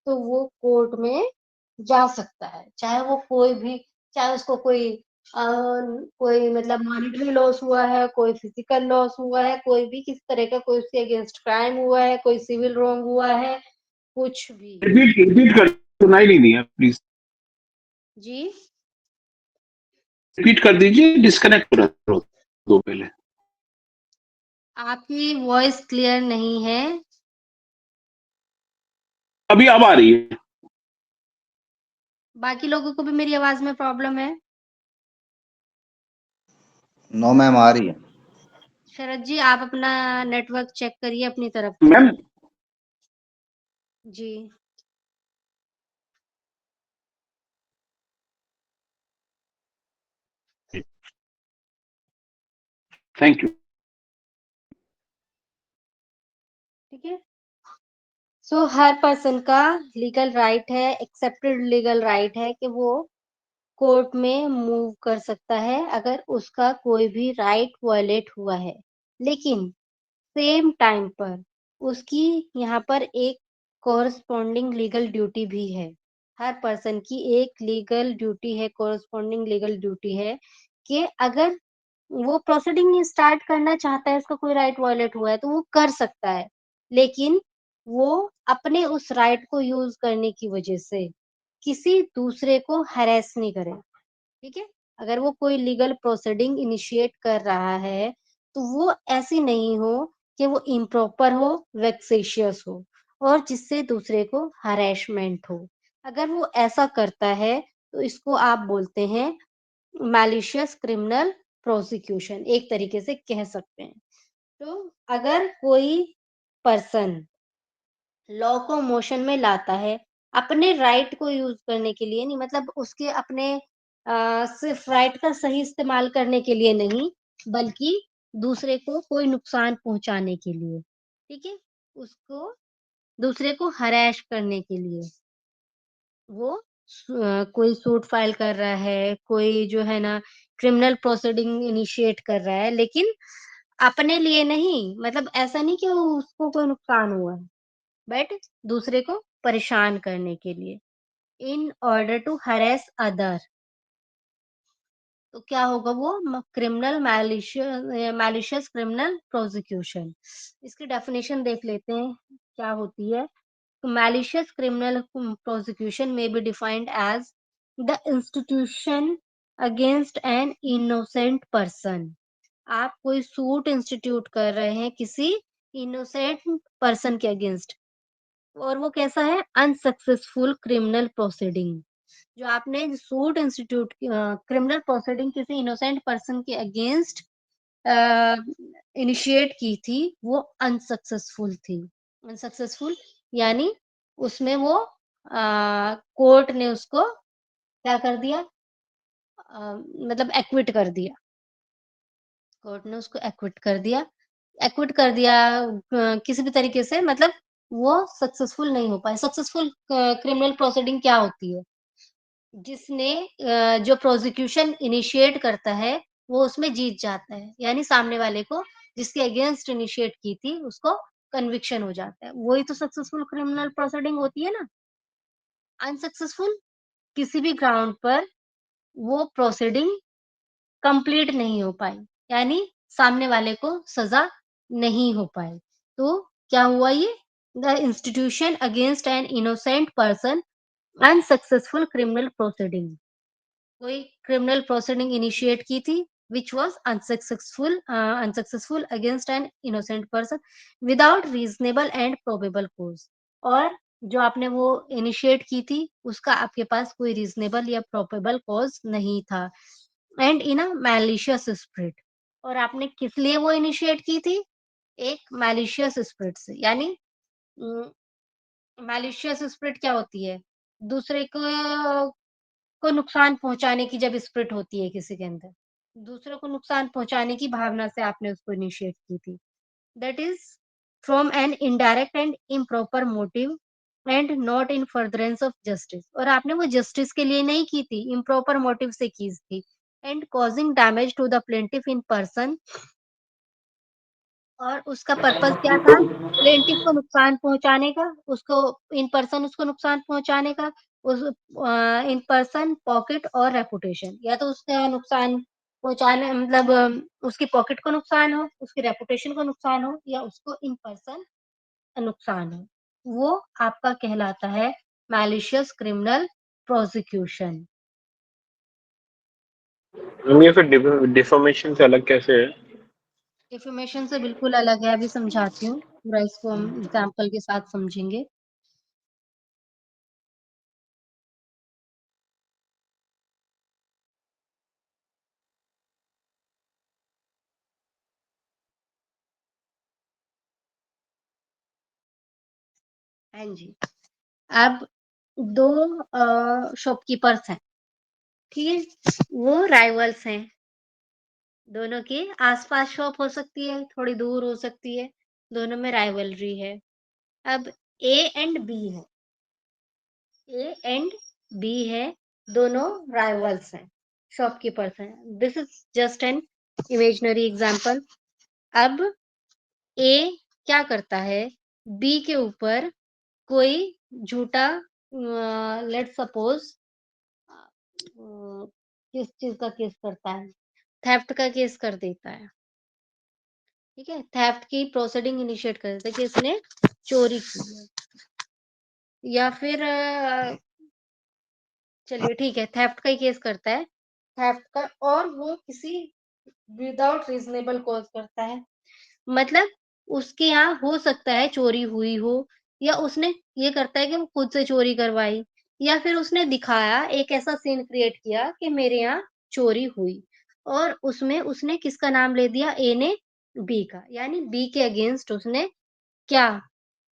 तो वो कोर्ट में जा सकता है, चाहे वो कोई भी, चाहे उसको कोई मतलब मॉनेटरी लॉस हुआ है, कोई फिजिकल लॉस हुआ है, कोई भी किसी तरह का कोई उसके अगेंस्ट क्राइम हुआ है, कोई सिविल रॉन्ग हुआ है, कुछ भी। रिपीट कर, सुनाई नहीं दिया, प्लीज जी रिपीट कर दीजिए, डिस्कनेक्ट हो रहा दो पहले। आपकी वॉइस क्लियर नहीं है। अभी अब आ रही है। बाकी लोगों को भी मेरी आवाज में प्रॉब्लम है? नो मैम, आ रही है। शरद जी आप अपना नेटवर्क चेक करिए अपनी तरफ से। Ma'am ji thank you. ठीक है, सो हर पर्सन का लीगल राइट है, एक्सेप्टेड लीगल राइट है कि वो कोर्ट में मूव कर सकता है अगर उसका कोई भी राइट वायलेट हुआ है। लेकिन सेम टाइम पर उसकी यहाँ पर एक कॉरस्पॉन्डिंग लीगल ड्यूटी भी है। हर पर्सन की एक लीगल ड्यूटी है, कॉरस्पॉन्डिंग लीगल ड्यूटी है कि अगर वो प्रोसीडिंग स्टार्ट करना चाहता है, उसका कोई राइट वायलेट हुआ है तो वो कर सकता है, लेकिन वो अपने उस राइट को यूज करने की वजह से किसी दूसरे को हरेस नहीं करे। ठीक है, अगर वो कोई लीगल प्रोसीडिंग इनिशिएट कर रहा है तो वो ऐसी नहीं हो कि वो इम्प्रॉपर हो, वेक्सेशियस हो और जिससे दूसरे को हरेसमेंट हो। अगर वो ऐसा करता है तो इसको आप बोलते हैं मैलिशियस क्रिमिनल प्रोसिक्यूशन, एक तरीके से कह सकते हैं। तो अगर कोई पर्सन लॉ को मोशन में लाता है अपने राइट को यूज करने के लिए नहीं, मतलब उसके अपने सिर्फ राइट का सही इस्तेमाल करने के लिए नहीं, बल्कि दूसरे को कोई नुकसान पहुंचाने के लिए, ठीक है, उसको दूसरे को हरैश करने के लिए वो कोई सूट फाइल कर रहा है, कोई जो है ना क्रिमिनल प्रोसीडिंग इनिशिएट कर रहा है, लेकिन अपने लिए नहीं, मतलब ऐसा नहीं कि उसको कोई नुकसान हुआ है, बट दूसरे को परेशान करने के लिए, इन ऑर्डर टू हरेस अदर। तो क्या होगा वो क्रिमिनल मैलिशियस क्रिमिनल प्रोसिक्यूशन। इसकी डेफिनेशन देख लेते हैं क्या होती है। Malicious criminal prosecution may be defined as the institution against an innocent person। आप कोई सूट इंस्टीट्यूट कर रहे हैं किसी इनोसेंट पर्सन के अगेंस्ट, और वो कैसा है, अनसक्सेसफुल क्रिमिनल प्रोसीडिंग। जो आपने सूट इंस्टीट्यूट क्रिमिनल प्रोसीडिंग किसी इनोसेंट पर्सन के अगेंस्ट इनिशिएट की थी वो अनसक्सेसफुल थी। अनसक्सेसफुल यानी उसमें वो कोर्ट ने उसको क्या कर दिया, मतलब एक्विट कर दिया, कोर्ट ने उसको एक्विट कर दिया, एक्विट कर दिया किसी भी तरीके से, मतलब वो सक्सेसफुल नहीं हो पाए। सक्सेसफुल क्रिमिनल प्रोसीडिंग क्या होती है, जिसने जो प्रोसिक्यूशन इनिशिएट करता है वो उसमें जीत जाता है, यानी सामने वाले को जिसके अगेंस्ट इनिशिएट की थी उसको कन्विक्शन हो जाता है, वही तो सक्सेसफुल क्रिमिनल प्रोसीडिंग होती है ना। अनसक्सेसफुल किसी भी ग्राउंड पर वो प्रोसीडिंग कंप्लीट नहीं हो पाई, यानी सामने वाले को सजा नहीं हो पाई, तो क्या हुआ ये, the institution against an innocent person unsuccessful criminal proceeding. कोई क्रिमिनल प्रोसीडिंग इनिशिएट की थी which was unsuccessful against an innocent person without reasonable and probable cause। और जो आपने वो इनिशिएट की थी उसका आपके पास कोई रीजनेबल या प्रोबेबल कॉज नहीं था, and in a malicious spirit, और आपने किस लिए वो इनिशिएट की थी? एक मैलिशियस स्पिरिट से। यानी मैलिशियस स्पिरिट क्या होती है? दूसरे को नुकसान पहुंचाने की जब स्पिरिट होती है किसी के अंदर, दूसरे को नुकसान पहुंचाने की भावना से आपने उसको इनिशिएट की थी। That is from an indirect and improper motive and not in furtherance of justice. और आपने वो जस्टिस के लिए नहीं की थी, इम्प्रॉपर मोटिव से की थी। And causing damage to the plaintiff in person, और उसका पर्पस क्या था? प्लेंटिफ को नुकसान पहुंचाने का, उसको इन पर्सन उसको नुकसान पहुंचाने का, उस इन पर्सन पॉकेट और रेपुटेशन। या तो उसका नुकसान पहुंचाने मतलब उसकी पॉकेट को नुकसान हो, उसकी रेपुटेशन को नुकसान हो, या उसको इन पर्सन नुकसान हो। वो आपका कहलाता है मैलिशियस क्रिमिनल प्रोसिक्यूशन। ये फिर डिफॉर्मेशन से अलग कैसे है? डिफेमेशन से बिल्कुल अलग है, अभी समझाती हूँ पूरा, इसको हम एग्जाम्पल के साथ समझेंगे। हाँ जी। अब दो शॉपकीपर्स हैं, ठीक है? वो राइवल्स हैं। दोनों के आसपास शॉप हो सकती है, थोड़ी दूर हो सकती है, दोनों में राइवलरी है। अब ए एंड बी है, ए एंड बी है, दोनों राइवल्स हैं, शॉपकीपर्स हैं। This is just an imaginary example. अब ए क्या करता है? बी के ऊपर कोई झूठा, लेट सपोज किस चीज का केस करता है? थेफ्ट का केस कर देता है, ठीक है? थेफ्ट की प्रोसीडिंग इनिशिएट कर देता है कि इसने चोरी की है, या फिर चलिए ठीक है, थेफ्ट का ही केस करता है, थेफ्ट का, और वो किसी विदाउट रीजनेबल कॉज करता है। मतलब उसके यहाँ हो सकता है चोरी हुई हो, या उसने ये करता है कि वो खुद से चोरी करवाई, या फिर उसने दिखाया, एक ऐसा सीन क्रिएट किया कि मेरे यहाँ चोरी हुई, और उसमें उसने किसका नाम ले दिया? ए ने बी का। यानी बी के अगेंस्ट उसने क्या,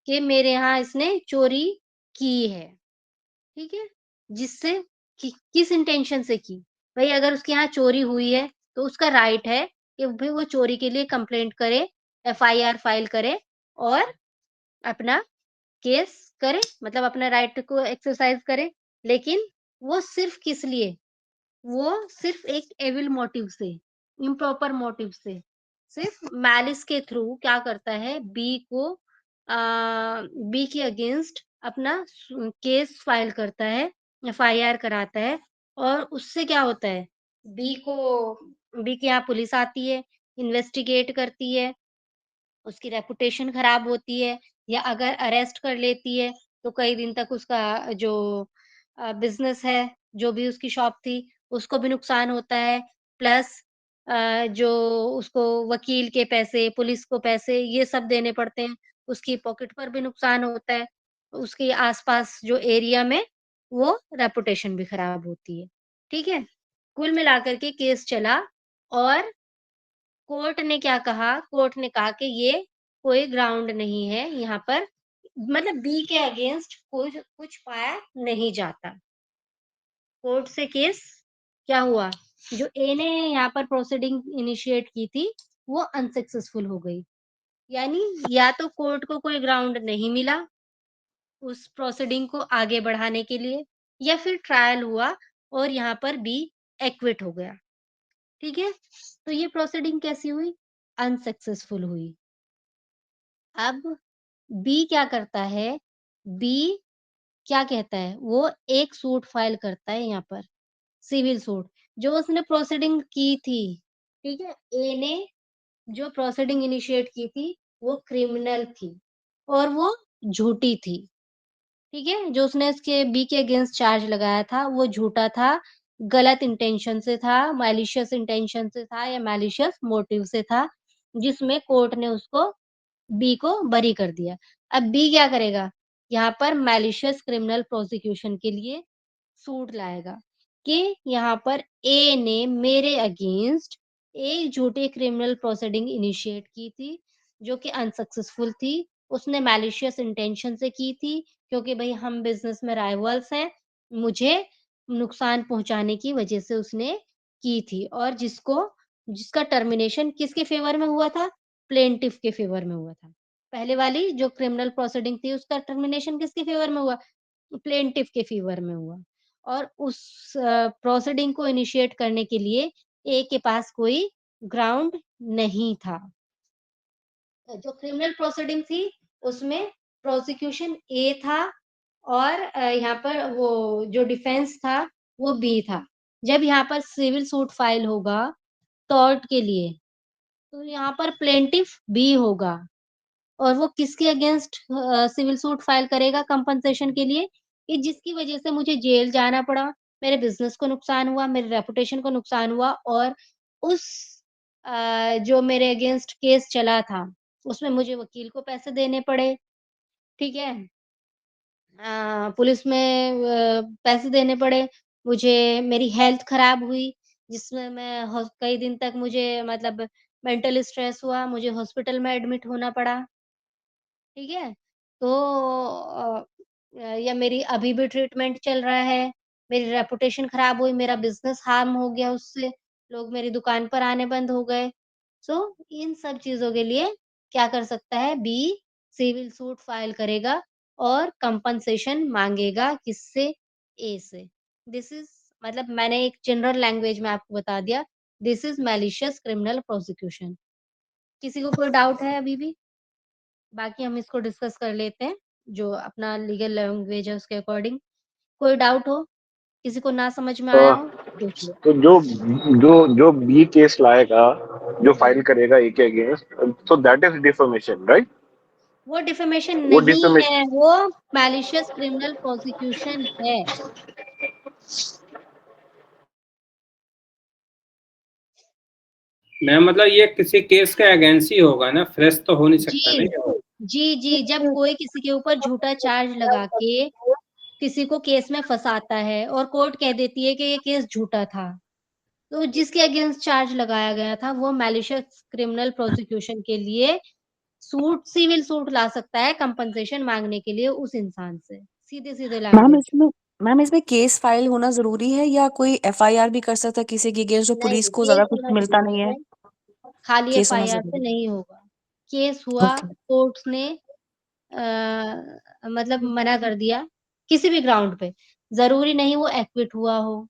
कि मेरे यहाँ इसने चोरी की है, ठीक है? जिससे किस इंटेंशन से की? भाई अगर उसके यहाँ चोरी हुई है तो उसका राइट है कि भाई वो चोरी के लिए कंप्लेंट करे, एफआईआर फाइल करे, और अपना केस करे, मतलब अपना राइट को एक्सरसाइज करे। लेकिन वो सिर्फ किस लिए? वो सिर्फ एक एविल मोटिव से, इम्प्रॉपर मोटिव से, सिर्फ मैलिस के थ्रू क्या करता है? बी के अगेंस्ट अपना केस फाइल करता है, एफआईआर कराता है, और उससे क्या होता है? बी को बी के यहाँ पुलिस आती है, इन्वेस्टिगेट करती है, उसकी रेपुटेशन खराब होती है, या अगर अरेस्ट कर लेती है तो कई दिन तक उसका जो बिजनेस है, जो भी उसकी शॉप थी, उसको भी नुकसान होता है। प्लस जो उसको वकील के पैसे, पुलिस को पैसे, ये सब देने पड़ते हैं, उसकी पॉकेट पर भी नुकसान होता है, उसके आसपास जो एरिया में वो रेपुटेशन भी खराब होती है, ठीक है? कुल मिलाकर के केस चला, और कोर्ट ने क्या कहा? कोर्ट ने कहा कि ये कोई ग्राउंड नहीं है यहाँ पर, मतलब बी के अगेंस्ट कुछ कुछ पाया नहीं जाता। कोर्ट से केस क्या हुआ? जो ए ने यहाँ पर प्रोसीडिंग इनिशिएट की थी, वो अनसक्सेसफुल हो गई। यानी या तो कोर्ट को कोई ग्राउंड नहीं मिला उस प्रोसीडिंग को आगे बढ़ाने के लिए, या फिर ट्रायल हुआ और यहाँ पर बी एक्विट हो गया, ठीक है? तो ये प्रोसीडिंग कैसी हुई? अनसक्सेसफुल हुई। अब बी क्या करता है? बी क्या कहता है? वो एक सूट फाइल करता है यहाँ पर, सिविल सूट, जो उसने प्रोसीडिंग की थी, ठीक है? ए ने जो प्रोसीडिंग इनिशिएट की थी, वो क्रिमिनल थी, और वो झूठी थी, ठीक है? जो उसने इसके बी के अगेंस्ट चार्ज लगाया था, वो झूठा था, गलत इंटेंशन से था, मैलिशियस इंटेंशन से था, या मैलिशियस मोटिव से था, जिसमें कोर्ट ने उसको, बी को बरी कर दिया। अब बी क्या करेगा? यहाँ पर मैलिशियस क्रिमिनल प्रोसिक्यूशन के लिए सूट लाएगा कि यहाँ पर ए ने मेरे अगेंस्ट एक झूठी क्रिमिनल प्रोसीडिंग इनिशिएट की थी, जो कि अनसक्सेसफुल थी। उसने मैलिशियस इंटेंशन से की थी, क्योंकि भई हम बिज़नेस में राइवल्स हैं, मुझे नुकसान पहुँचाने की वजह से उसने की थी और जिसका टर्मिनेशन किसके फ़ेवर में हुआ था? प्लेंटिफ के फ़ेवर में हुआ था। पहले वाली जो क्रिमिनल प्रोसीडिंग थी, उसका टर्मिनेशन किसके फ़ेवर में हुआ? प्लेंटिफ के फ़ेवर में हुआ और उस प्रोसीडिंग को इनिशिएट करने के लिए ए के पास कोई ग्राउंड नहीं था। जो क्रिमिनल प्रोसीडिंग थी, उसमें प्रोसिक्यूशन ए था और यहाँ पर वो जो डिफेंस था, वो बी था। जब यहाँ पर सिविल सूट फाइल होगा टॉर्ट के लिए, तो यहाँ पर प्लेंटिफ बी होगा और वो किसके अगेंस्ट सिविल सूट फाइल करेगा कंपनसेशन के लिए? कि जिसकी वजह से मुझे जेल जाना पड़ा, मेरे बिज़नेस को नुकसान हुआ, मेरे रेपुटेशन को नुकसान हुआ और उस जो मेरे अगेंस्ट केस चला था, उसमें मुझे वकील को पैसे देने पड़े, ठीक है? पुलिस में पैसे देने पड़े, मुझे मेरी हेल्थ खराब हुई, जिसमें मैं कई दिन तक मुझे मतलब मेंटल स्ट्रेस हुआ, मुझे हॉस्पिटल में एडमिट होना पड़ा। ठीक है? तो या मेरी अभी भी ट्रीटमेंट चल रहा है, मेरी रेपुटेशन खराब हुई, मेरा बिज़नेस हार्म हो गया उससे, लोग मेरी दुकान पर आने बंद हो गए। सो इन सब चीज़ों के लिए क्या कर सकता है बी सिविल सूट फाइल करेगा और कंपनसेशन माँगेगा किससे? ए से। दिस इज़ मतलब मैंने एक जनरल लैंग्वेज में आपको बता दिया, this is malicious criminal prosecution. किसी को कोई डाउट है अभी भी? बाकी हम इसको डिस्कस कर लेते हैं, जो अपना लीगल लैंग्वेज है उसके अकॉर्डिंग। कोई डाउट हो? किसी को ना समझ में आया हो? पूछ लो। तो जो जो जो बी केस लाएगा, जो फाइल हुँ। करेगा ए के अगेंस्ट, तो दैट इज डिफेमेशन, राइट? वो डिफेमेशन वो नहीं डिफेमेशन। है, वो मैलिशियस क्रिमिनल प्रोसिक्यूशन है। मैम मतलब ये किसी केस का अगेंस्ट ही होगा ना, फ्रेश तो हो नहीं सकता जी, ना। जी, जब कोई किसी के ऊपर झूठा चार्ज लगा के किसी को केस में फँसाता है और कोर्ट कह देती है कि ये केस झूठा था, तो जिसके अगेंस्ट चार्ज लगाया गया था, वो मैलिशियस क्रिमिनल प्रोसिक्यूशन के लिए सिविल सूट ला सकता है कंपनसेशन माँगने के लिए उस इंसान से, सीधे-सीधे मैम लैंग्वेज। इसमें मैम इसमें केस फाइल होना ज़रूरी है या कोई एफआईआर भी कर सकता है किसी के अगेंस्ट जो नहीं, पुलिस को ज़्यादा केस कुछ होना मिलता ज़रूरी नहीं है? है, खाली केस होना एफआईआर से ज़रूरी है। नहीं होगा। केस हुआ, ओके। कोर्ट्स ने मतलब मना कर दिया, किसी भी ग्राउंड पे, ज़रूरी नहीं वो एक्विट हुआ हो।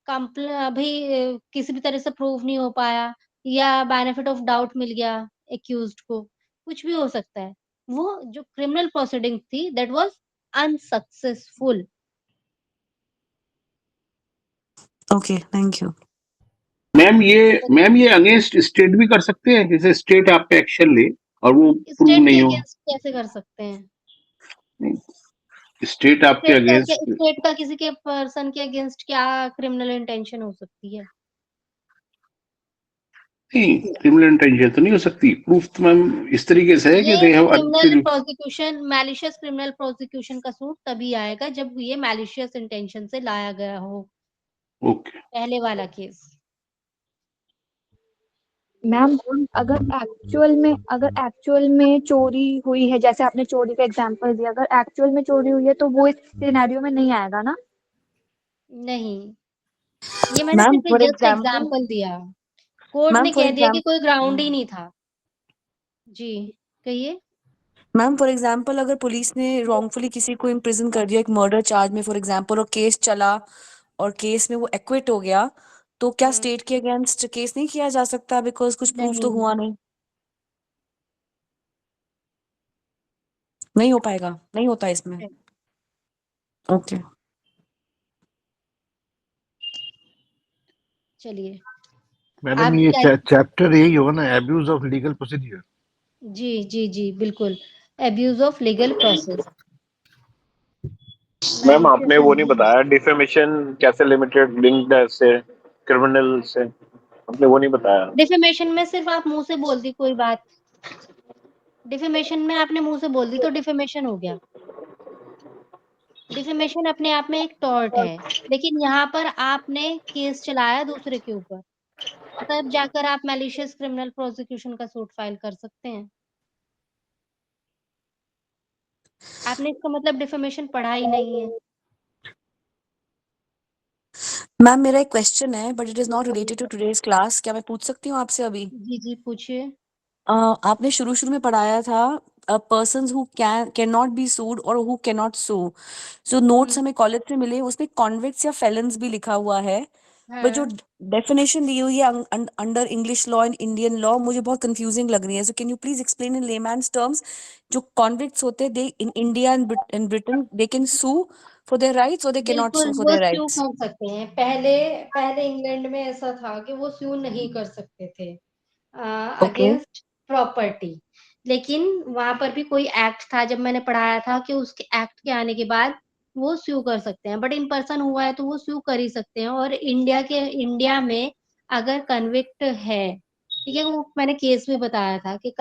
अभी किसी भी तरह से प्रूव नहीं हो पाया या बेनिफिट ऑफ डाउट मिल गया एक्यूज्ड को, कुछ भी हो सकता है। वो जो क्रिमिनल प्रोसीडिंग थी that was unsuccessful. Okay, thank you. Ma'am ये अगेंस्ट स्टेट भी कर सकते हैं, जैसे स्टेट आप पे एक्शन ले और वो प्रूव स्टेट के नहीं हो। अगेंस्ट कैसे कर सकते हैं? स्टेट आपके अगेंस्ट। स्टेट का किसी के पर्सन के अगेंस्ट क्या क्रिमिनल इंटेंशन हो सकती है? नहीं, क्रिमिनल इंटेंशन तो नहीं हो सकती। प्रूफ तो मैम इस तरीके से है कि ये they have criminal prosecution malicious criminal prosecution का सूट तभी आएगा जब ये मैलिशियस इंटेंशन से लाया गया हो, ओके। पहले वाला केस। मैम अगर एक्चुअल में चोरी हुई है, जैसे आपने चोरी का एग्जांपल दिया, अगर एक्चुअल में चोरी हुई है तो वो इस सिनेरियो में नहीं आएगा ना? नहीं, ये मैंने मैम सिर्फ एक फॉर जस्ट एग्जांपल एग्जांपल दिया। कोर्ट मैम ने फॉर कह दिया कि कोई ग्राउंड ही एग्जांपल नहीं था। जी, कहिए? मैम फॉर एग्जांपल अगर पुलिस ने रॉन्गफुली किसी को इम्प्रिजन कर दिया एक मर्डर चार्ज में फॉर एग्जांपल और केस चला और केस में वो एक्विट हो गया, तो क्या हुँ, स्टेट के अगेंस्ट केस नहीं किया जा सकता बिकॉज कुछ प्रूफ तो नहीं, हुआ नहीं? नहीं हो पाएगा, नहीं होता इसमें। नहीं। ओके। चलिए, मैडम आप ये क्या चैप्टर यही होगा ना, एब्यूज ऑफ लीगल प्रोसीडियर। जी, बिल्कुल। Abuse of legal process. Ma'am malicious आपने वो नहीं इंटेंशन। बताया डिफेमेशन कैसे लिमिटेड लिंक्ड है इससे, क्रिमिनल से, आपने वो नहीं बताया। डिफेमेशन में सिर्फ आप मुँह से बोल दी कोई बात, डिफेमेशन में आपने मुँह से बोल दी तो डिफेमेशन हो गया। डिफेमेशन अपने आप में एक टॉर्ट है, लेकिन यहाँ पर आपने केस चलाया दूसरे के ऊपर, तब जाकर आप मैलिशियस क्रिमिनल प्रोसिक्यूशन का सूट फाइल कर सकते हैं। आपने इसका मतलब डिफेमेशन पढ़ा ही नहीं है। मैम मेरा एक क्वेश्चन है but it is not related to today's class, क्या मैं पूछ सकती हूँ आपसे अभी? जी पूछिए। आपने शुरू में पढ़ाया था persons who can not be sued or who can not सू। जो नोट्स हमें कॉलेज से मिले उसमें कॉन्विक्ट्स या फेलेंस भी लिखा हुआ है, बट जो हाँ, डेफिनेशन दी हुई है under English law and Indian law मुझे बहुत कंफ्यूजिंग लग रही है। So can you please explain in layman's terms, जो कॉन्विक्ट्स होते हैं they in India and Britain they can sue for their rights or they can not बिल्कुल sue for वो देयर स्यू राइट्स? कर सकते हैं। पहले पहले इंग्लैंड में ऐसा था कि वो स्यू नहीं कर सकते थे ओके अगेंस्ट प्रॉपर्टी, लेकिन वहां पर भी कोई एक्ट था जब मैंने पढ़ाया था कि उसके एक्ट के आने के बाद वो स्यू कर सकते हैं। बट इन पर्सन हुआ है तो वो स्यू कर ही सकते हैं। और इंडिया में अगर कन्विक्ट है, ठीक है, वो मैंने केस में बताया था कि